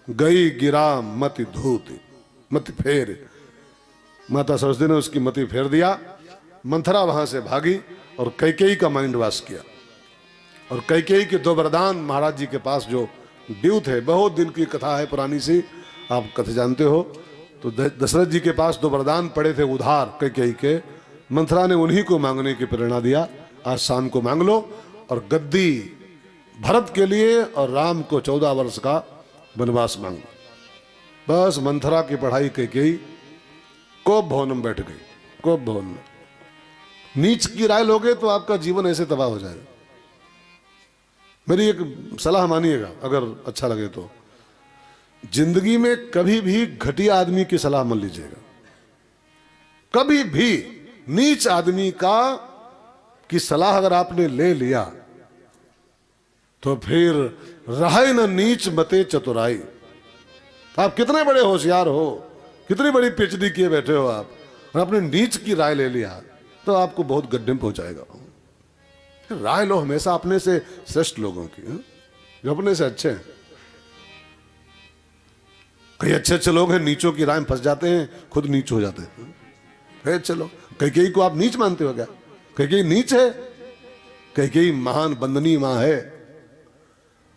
गई गिरा मति धूत, मति फेर। माता सरस्वती ने उसकी मति फेर दिया। मंथरा वहां से भागी और कैकेयी का माइंड वॉश किया। और कैकेयी के दो वरदान महाराज जी के पास जो ड्यू थे, बहुत दिन की कथा है पुरानी सी, आप कथा जानते हो। तो दशरथ जी के पास दो वरदान पड़े थे उधार कैकेयी के, मंथरा ने उन्हीं को मांगने की प्रेरणा दिया, आज शाम को मांग लो। और गद्दी भरत के लिए और राम को 14 वर्ष का वनवास मांग लो। बस मंथरा की पढ़ाई कैकेयी कोप भवन में बैठ गई, कोप भवन में। नीच की राय लोगे तो आपका जीवन ऐसे तबाह हो जाएगा। मेरी एक सलाह मानिएगा अगर अच्छा लगे तो, जिंदगी में कभी भी घटिया आदमी की सलाह मत लीजिएगा, कभी भी। नीच आदमी की सलाह अगर आपने ले लिया तो फिर रहे न नीच मते चतुराई। आप कितने बड़े होशियार हो, कितनी बड़ी पीएचडी किए बैठे हो आप, और आपने नीच की राय ले लिया तो आपको बहुत गड्ढे में पहुंचाएगा। राय लो हमेशा अपने से श्रेष्ठ लोगों की, जो अपने से अच्छे हैं। कई अच्छे अच्छे लोग हैं नीचों की राय में फंस जाते हैं, खुद नीच हो जाते हैं। चलो कैकेयी को आप नीच मानते हो क्या? कैकेयी नीच है? कैकेयी महान बंदनी मां है।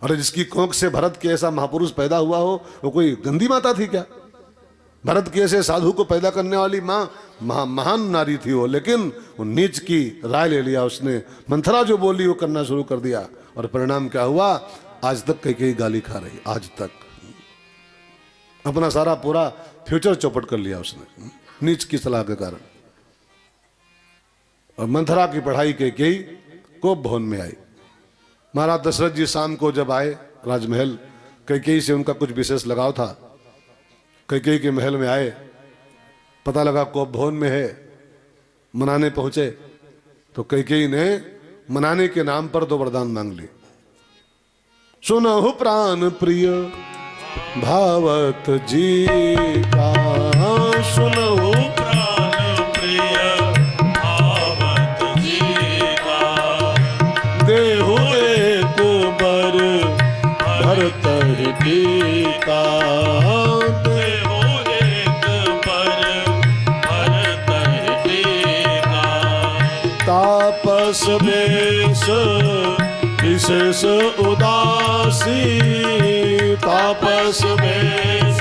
और जिसकी कोख से भरत के ऐसा महापुरुष पैदा हुआ हो, वो कोई गंदी माता थी क्या? भरत के ऐसे साधु को पैदा करने वाली मां महान नारी थी वो, लेकिन वो नीच की राय ले लिया उसने। मंथरा जो बोली वो करना शुरू कर दिया, और परिणाम क्या हुआ? आज तक कैकेयी गाली खा रही, आज तक। अपना सारा पूरा फ्यूचर चौपट कर लिया उसने नीच की सलाह के कारण। और मंथरा की पढ़ाई कैकेयी कोप भवन में आई। महाराज दशरथ जी शाम को जब आए राजमहल, कैकेयी से उनका कुछ विशेष लगाव था। कैकेयी के महल में आए, पता लगा कोप भवन में है, मनाने पहुंचे तो कैकेयी ने मनाने के नाम पर दो वरदान मांग ली। सुनहु प्राण प्रिय भावत जी का, सुनहु प्राण प्रिय भावत जी का, देहु एक बर भरत टीका, देहु एक पर भरत टीका, तापस वेश विशेष उदासी, तापस वेश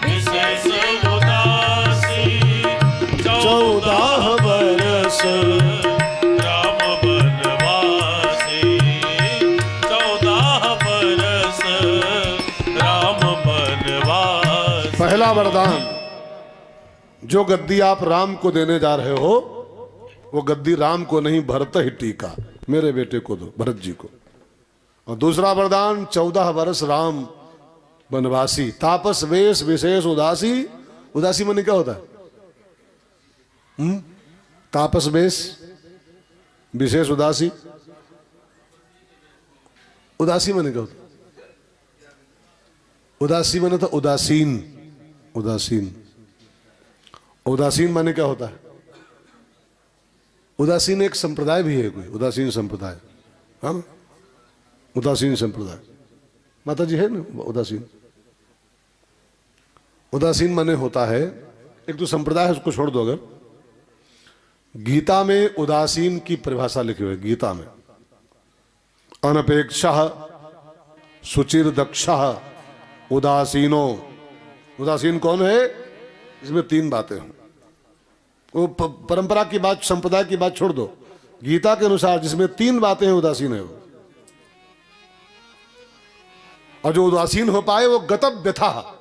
विशेष उदासी, 14 वर्ष राम बनवासी, 14 वर्ष राम बनवासी। पहला वरदान, जो गद्दी आप राम को देने जा रहे हो, वो गद्दी राम को नहीं भरत ही टीका, मेरे बेटे को दो, भरत जी को। और दूसरा वरदान, 14 वर्ष राम वनवासी, तापस वेश विशेष उदासी। उदासी माने क्या होता है? तापस वेश विशेष उदासी, उदासी माने क्या होता है? उदासी माने तो उदासीन, उदासीन। उदासीन माने क्या होता है? उदासीन एक संप्रदाय भी है, कोई उदासीन संप्रदाय, हाँ, उदासीन संप्रदाय। माता जी है ना उदासीन। उदासीन माने होता है, एक तो संप्रदाय है उसको छोड़ दो। अगर गीता में उदासीन की परिभाषा लिखी हुई है, गीता में, अनपेक्षा सुचिर दक्षा उदासीनो। उदासीन कौन है? इसमें 3 बातें हैं। वो परंपरा की बात, संप्रदाय की बात छोड़ दो, गीता के अनुसार जिसमें 3 बातें हैं उदासीन है वो। और जो उदासीन हो पाए वो गतव व्यथा।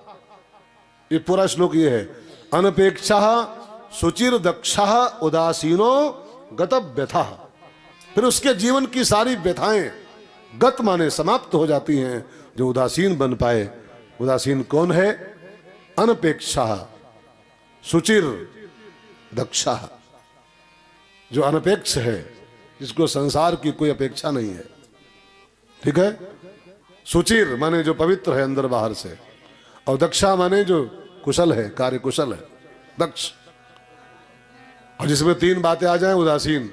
ये पूरा श्लोक ये है, अनपेक्षा सुचिर दक्षा उदासीनो गतव व्यथा। फिर उसके जीवन की सारी व्यथाएं गत माने समाप्त हो जाती हैं जो उदासीन बन पाए। उदासीन कौन है? अनपेक्षा सुचिर दक्षा, जो अनपेक्ष है, जिसको संसार की कोई अपेक्षा नहीं है। ठीक है? सुचिर माने जो पवित्र है अंदर बाहर से, और दक्षा माने जो कुशल है, कार्य कुशल है, दक्ष। और जिसमें 3 बातें आ जाएं उदासीन।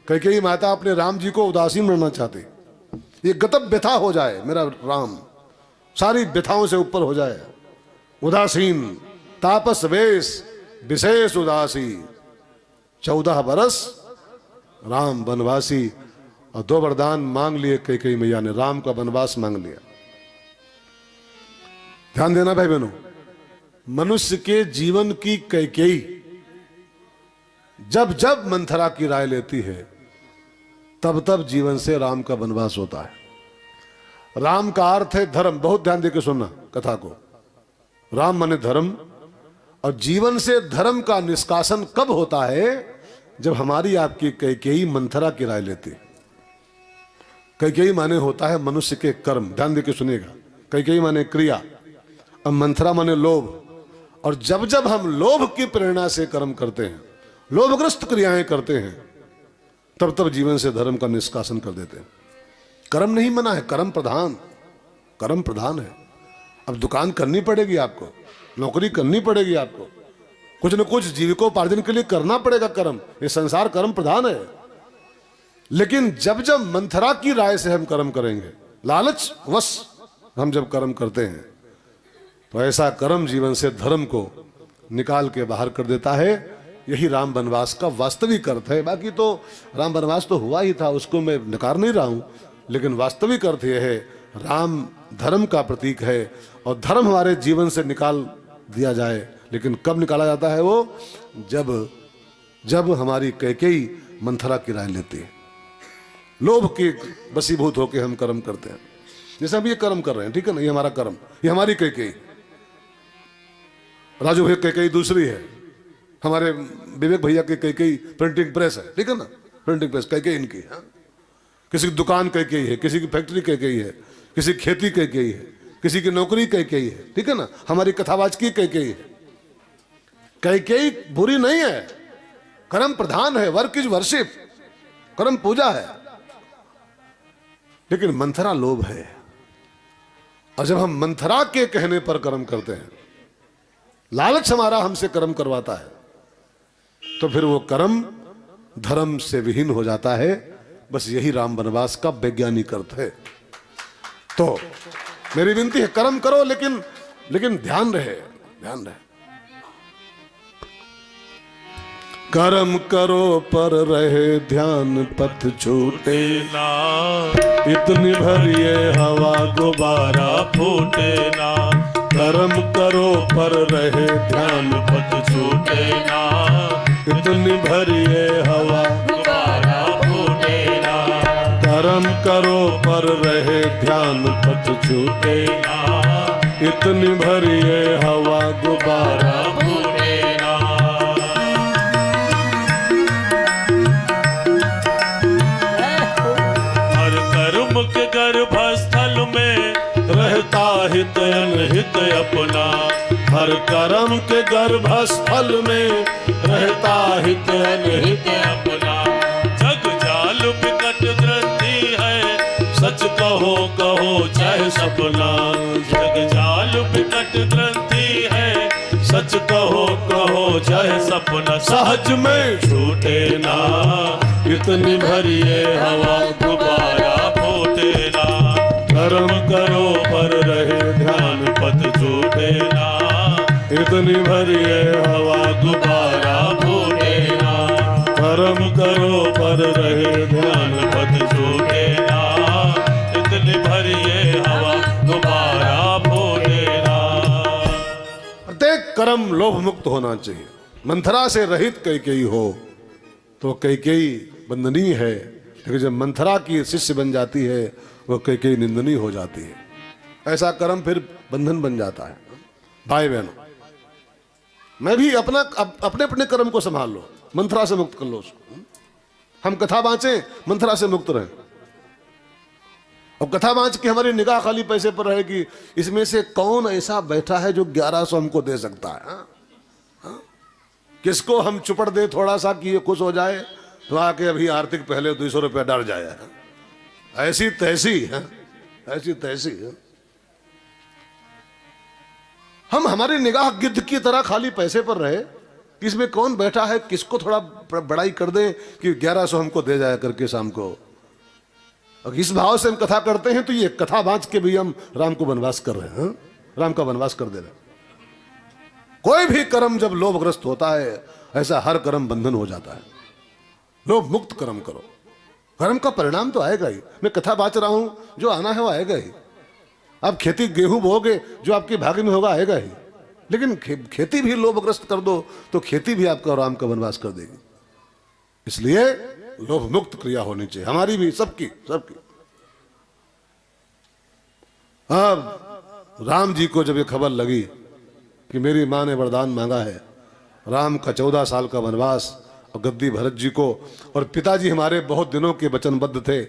कैकेयी माता अपने राम जी को उदासीन बनना चाहती, ये गतव व्यथा हो जाए, मेरा राम सारी व्यथाओं से ऊपर हो जाए। उदासीन, तापस वेश विशेष उदासी, 14 बरस राम वनवासी। और 2 वरदान मांग लिए कैकेयी मैया ने, राम का वनवास मांग लिया। ध्यान देना भाई बहनों, मनुष्य के जीवन की कैकेयी जब जब मंथरा की राय लेती है तब तब जीवन से राम का वनवास होता है। राम का अर्थ है धर्म, बहुत ध्यान देकर सुनना कथा को। राम माने धर्म, और जीवन से धर्म का निष्कासन कब होता है? जब हमारी आपकी कैकेयी मंथरा की राय लेती है। कैकेयी माने होता है मनुष्य के कर्म, ध्यान देकर सुनिएगा। कैकेयी माने क्रिया, और मंथरा माने लोभ। और जब जब हम लोभ की प्रेरणा से कर्म करते हैं, लोभग्रस्त क्रियाएं करते हैं, तब तब जीवन से धर्म का निष्कासन कर देते हैं। कर्म नहीं मना है, कर्म प्रधान, कर्म प्रधान है। अब दुकान करनी पड़ेगी आपको, नौकरी करनी पड़ेगी आपको, कुछ न कुछ जीविकोपार्जन के लिए करना पड़ेगा कर्म। ये संसार कर्म प्रधान है। लेकिन जब जब मंथरा की राय से हम कर्म करेंगे, लालच वश हम जब कर्म करते हैं, तो ऐसा कर्म जीवन से धर्म को निकाल के बाहर कर देता है। यही राम वनवास का वास्तविक अर्थ है। बाकी तो राम वनवास तो हुआ ही था, उसको मैं नकार नहीं रहा हूं, लेकिन वास्तविक अर्थ यह है राम धर्म का प्रतीक है, और धर्म हमारे जीवन से निकाल दिया जाए। लेकिन कब निकाला जाता है वो? जब जब हमारी कैकेयी मंथरा की राय लेती है, लोभ के वशीभूत होकर हम कर्म करते हैं। जैसे हम ये कर्म कर रहे हैं, ठीक है ना, ये हमारा कर्म, ये हमारी कैकेयी। राजू भैया कैकेयी दूसरी है, हमारे विवेक भैया की कैकेयी प्रिंटिंग प्रेस है, ठीक है ना, प्रिंटिंग प्रेस कैकेयी इनकी। हाँ? किसी की दुकान कैकेयी है, किसी की फैक्ट्री कैकेयी है, किसी की खेती कैकेयी है, किसी की नौकरी कैकेयी है, ठीक है ना, हमारी कथावाच की कैकेयी है। कैकेयी बुरी नहीं है, कर्म प्रधान है, वर्क इज वर्शिप, कर्म पूजा है। लेकिन मंथरा लोभ है, और जब हम मंथरा के कहने पर कर्म करते हैं, लालच हमारा हमसे कर्म करवाता है, तो फिर वो कर्म धर्म से विहीन हो जाता है। बस यही राम वनवास का वैज्ञानिक अर्थ है। तो मेरी विनती है, कर्म करो, लेकिन ध्यान रहे, ध्यान रहे। कर्म करो पर रहे ध्यान, पथ छूटे ना इतनी भरिए हवा गुब्बारा फूटे ना। कर्म करो पर रहे ध्यान, पथ छूटे ना, इतनी भरिए हवा गुब्बारा फूटे ना। कर्म करो पर रहे ध्यान, पथ छूटे ना इतनी भरिए हवा गुब्बारा फूटे ना। हर कर्म के गर्भस्थल में रहता हित अनहित अपना। हर कर्म के गर्भस्थल में रहता हित अनहित अपना। जग जाल विकट दृष्टि है, सच कहो कहो चाहे सपना। जग जाल विकट दृष्टि है, सच कहो कहो चाहे सपना। सहज में छूटे ना इतनी भरिए हवा गुब्बारा फूटे ना। कर्म करो पर रहे ध्यान, पथ छूटे ना इतनी भरिए हवा गुब्बारा फूटे ना। कर्म करो पर रहे ध्यान, पथ छूटे ना इतनी भरिए हवा गुब्बारा फूटे ना। प्रत्येक कर्म लोभ मुक्त होना चाहिए। मंथरा से रहित कैकेयी हो तो कैकेयी बंदनीय है, लेकिन जब मंथरा की शिष्य बन जाती है वो कैकेयी निंदनीय हो जाती है। ऐसा कर्म फिर बंधन बन जाता है। भाई बहनों, मैं भी अपने अपने कर्म को संभाल लो, मंथरा से मुक्त कर लो उसको। हम कथा बांचे, मंथरा से मुक्त रहे। और कथा बांच के हमारी निगाह खाली पैसे पर रहेगी, इसमें से कौन ऐसा बैठा है जो 1100 हमको दे सकता है। हाँ? किसको हम चुपड़ दे थोड़ा सा कि ये खुश हो जाए, तो आके अभी आर्थिक पहले 200 रुपया डर जाए। हाँ? ऐसी तैसी, हाँ? ऐसी तैसी। हाँ? हम हमारी निगाह गिद्ध की तरह खाली पैसे पर रहे कि इसमें कौन बैठा है, किसको थोड़ा बड़ाई कर दें कि 1100 हमको दे जाया करके शाम को। और इस भाव से हम कथा करते हैं तो ये कथा बांच के भी हम राम को वनवास कर रहे हैं। हाँ? राम का वनवास कर दे रहे हैं। कोई भी कर्म जब लोभग्रस्त होता है, ऐसा हर कर्म बंधन हो जाता है। लोभ मुक्त कर्म करो। कर्म का परिणाम तो आएगा ही। मैं कथा बाच रहा हूं, जो आना है वो आएगा ही। आप खेती गेहूं बोओगे, जो आपके भाग्य में होगा आएगा ही। लेकिन खेती भी लोभग्रस्त कर दो तो खेती भी आपका राम का वनवास कर देगी। इसलिए लोभ मुक्त क्रिया होनी चाहिए, हमारी भी, सबकी सबकी। अब राम जी को जब ये खबर लगी कि मेरी माँ ने वरदान मांगा है, राम का 14 साल का वनवास और गद्दी भरत जी को, और पिताजी हमारे बहुत दिनों के वचनबद्ध थे,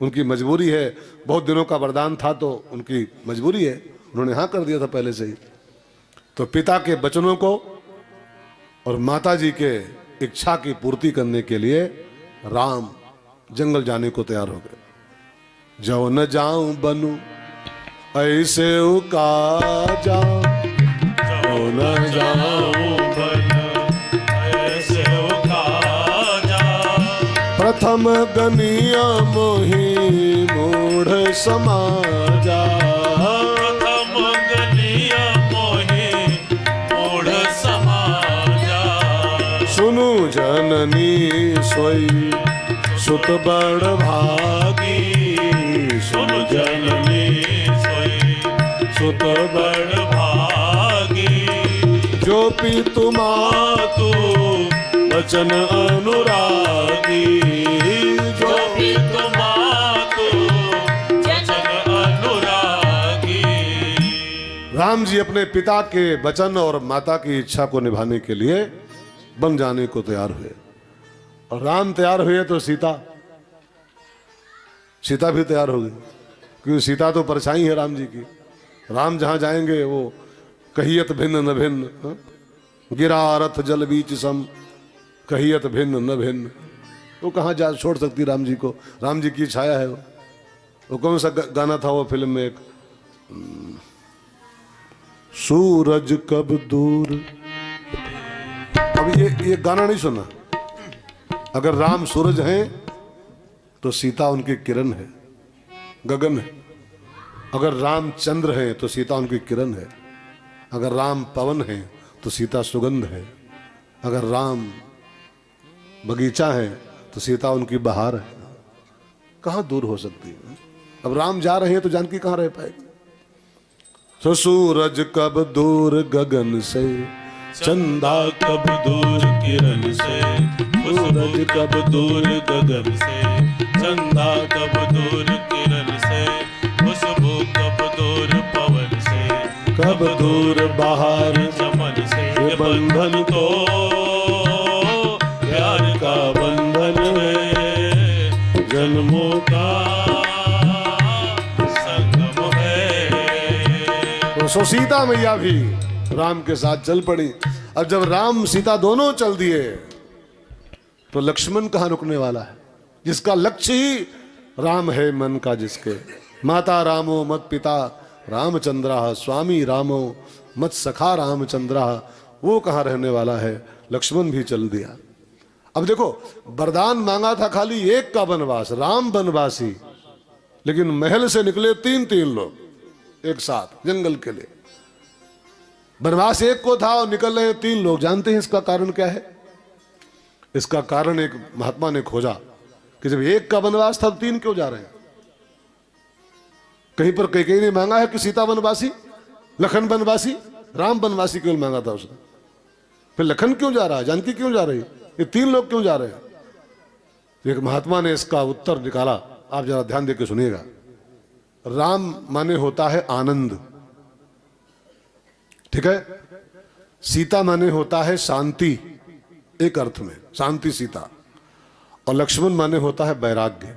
उनकी मजबूरी है, बहुत दिनों का वरदान था तो उनकी मजबूरी है, उन्होंने हाँ कर दिया था पहले से ही। तो पिता के वचनों को और माता जी के इच्छा की पूर्ति करने के लिए राम जंगल जाने को तैयार हो गए। जो न जाऊं बनू ऐसे उका जाऊं, जो न जाऊं ऐसे उका जाऊं। प्रथम गनिया मोहि मूढ़ समाजा, प्रथम गनिया मोहि मूढ़ समाजा। सुनु जननी सोई सुत बड़ भागी, सुनु जननी सोई सुत बड़ भागी। जो पितु मातु वचन अनुरागी, जो पितु मातु वचन अनुरागी। राम जी अपने पिता के वचन और माता की इच्छा को निभाने के लिए वन जाने को तैयार हुए। और राम तैयार हुए तो सीता भी तैयार हो गई, क्योंकि सीता तो परछाई है राम जी की। राम जहां जाएंगे वो कहियत भिन्न न भिन्न, गिरा रथ जल बीच सम, कहियत भिन्न न भिन्न। वो कहाँ जा छोड़ सकती राम जी को, राम जी की छाया है वो कौन सा गाना था वो फिल्म में, एक सूरज कब दूर। अब ये गाना नहीं सुना। अगर राम सूरज हैं तो सीता उनकी किरण है, गगन है। अगर राम चंद्र हैं तो सीता उनकी किरण है। अगर राम पवन हैं तो सीता सुगंध है। अगर राम बगीचा है तो सीता उनकी बहार है। कहाँ दूर हो सकती है। अब राम जा रहे हैं तो जानकी कहाँ रह पाएगी। तो सूरज कब दूर गगन से, चंदा कब दूर किरण से, सूरज कब दूर गगन से, चंदा कब दूर किरण से, खुशबू कब दूर पवन से, कब दूर बहार चमन से। ये बंधन तो प्यार का बंधन है, जन्मों का संगम है। तो सीता मैया भी राम के साथ चल पड़ी। अब जब राम सीता दोनों चल दिए तो लक्ष्मण कहाँ रुकने वाला है, जिसका लक्ष्य ही राम है मन का, जिसके माता रामो मत पिता रामचंद्रा, स्वामी रामो मत सखा रामचंद्रा, वो कहाँ रहने वाला है। लक्ष्मण भी चल दिया। अब देखो, वरदान मांगा था खाली एक का वनवास, राम वनवासी, लेकिन महल से निकले 3-3 लोग एक साथ जंगल के लिए। वनवास एक को था और निकल रहे 3 लोग। जानते हैं इसका कारण क्या है? इसका कारण एक महात्मा ने खोजा कि जब एक का वनवास था तो 3 क्यों जा रहे हैं। कहीं पर कहीं ने मांगा है कि सीता वनवासी, लखन वनवासी, राम वनवासी केवल मांगा था उसने। फिर लखन क्यों जा रहा है, जानकी क्यों जा रही, ये 3 लोग क्यों जा रहे हैं? तो एक महात्मा ने इसका उत्तर निकाला। आप जरा ध्यान देकर सुनिएगा। राम माने होता है आनंद, ठीक है। सीता माने होता है शांति, एक अर्थ में शांति सीता। और लक्ष्मण माने होता है वैराग्य।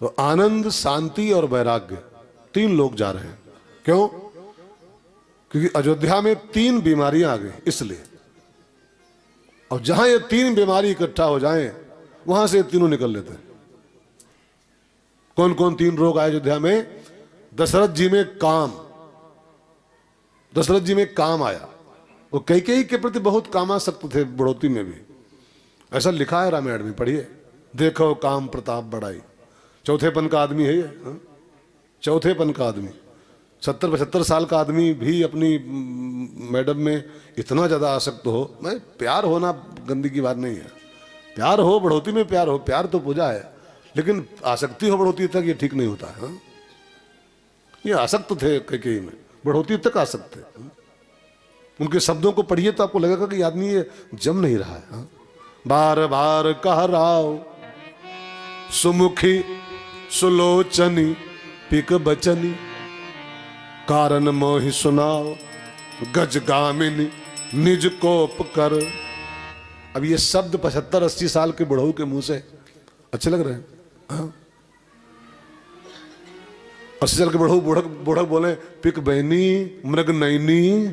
तो आनंद, शांति और वैराग्य 3 लोग जा रहे हैं। क्यों? क्योंकि अयोध्या में 3 बीमारियां आ गई, इसलिए। और जहां ये 3 बीमारी इकट्ठा हो जाएं, वहां से तीनों निकल लेते हैं। कौन कौन 3 रोग आए अयोध्या में? दशरथ जी में काम, दशरथ जी में काम आया। वो कैकेयी के प्रति बहुत कामासक्त थे, बढ़ोती में भी। ऐसा लिखा है रामायण में, पढ़िए। देखो काम प्रताप बढ़ाई, चौथेपन का आदमी है ये, चौथेपन का आदमी। 70-75 साल का आदमी भी अपनी मैडम में इतना ज्यादा आसक्त हो। मैं प्यार होना गंदी की बात नहीं है, प्यार हो, बढ़ोती में प्यार हो, प्यार तो पूजा है। लेकिन आसक्ति हो बढ़ोतरी तक ये ठीक नहीं होता है। हाँ? ये आसक्त थे कैकेयी में, बढ़ोतरी तक आसक्त थे। हाँ? उनके शब्दों को पढ़िए तो आपको लगेगा कि आदमी ये जम नहीं रहा है। हाँ? बार बार कह राव सुमुखी सुलोचनी पिक बचनी, कारण मोहि सुनाओ गजगामिनी निज कोप कर। अब ये शब्द 75-80 साल के बुढ़ऊ के मुंह से अच्छे लग रहे हैं। हाँ? 80 साल के बुढ़ऊ बुढ़क बोले पिक बहनी मृग नैनी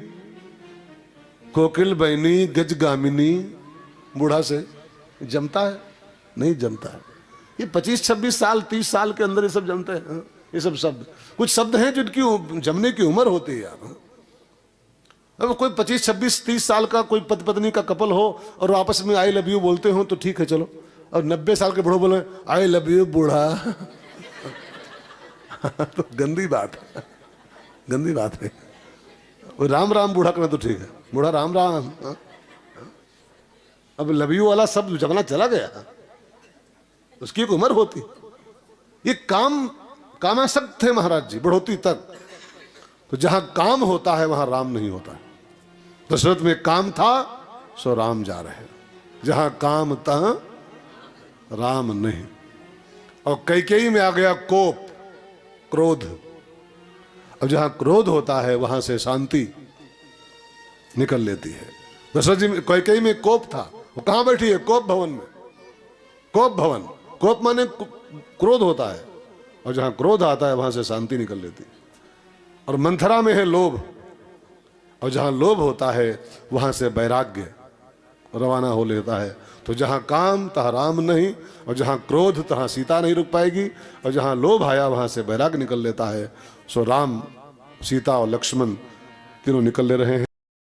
कोकिल बहनी गजगामिनी, बूढ़ा से जमता है? नहीं जमता है। ये 25-26 साल 30 साल के अंदर ये सब जमते हैं। हाँ? ये सब शब्द, कुछ शब्द हैं जिनकी जमने की उम्र होती है यार। अब कोई 25-26-30 साल का कोई पति पत्नी का कपल हो और आपस में आई लव यू बोलते हो तो ठीक है चलो, और 90 साल के बूढ़े बोले आई लव यू बूढ़ा तो गंदी बात है, गंदी बात है। वो राम राम बूढ़ा करना तो ठीक है, बूढ़ा राम राम। हाँ? अब लव यू वाला शब्द जमाना चला गया, उसकी एक उम्र होती। ये कामासक्त थे महाराज जी बढ़ोतरी तक। तो जहां काम होता है वहां राम नहीं होता है। दशरथ में काम था सो राम जा रहे हैं, जहां काम तहां राम नहीं। और कैकेयी में आ गया कोप क्रोध। अब जहां क्रोध होता है वहां से शांति निकल लेती है। दशरथ जी कैकेयी में कोप था, वो कहां बैठी है? कोप भवन में। कोप भवन, कोप माने क्रोध होता है, और जहां क्रोध आता है वहां से शांति निकल लेती है। और मंथरा में है लोभ, और जहां लोभ होता है वहां से वैराग्य रवाना हो लेता है। तो जहां काम तहां राम नहीं, और जहां क्रोध तहां सीता नहीं रुक पाएगी, और जहां लोभ आया वहां से वैराग्य निकल लेता है। सो राम सीता और लक्ष्मण तीनों निकल ले रहे हैं।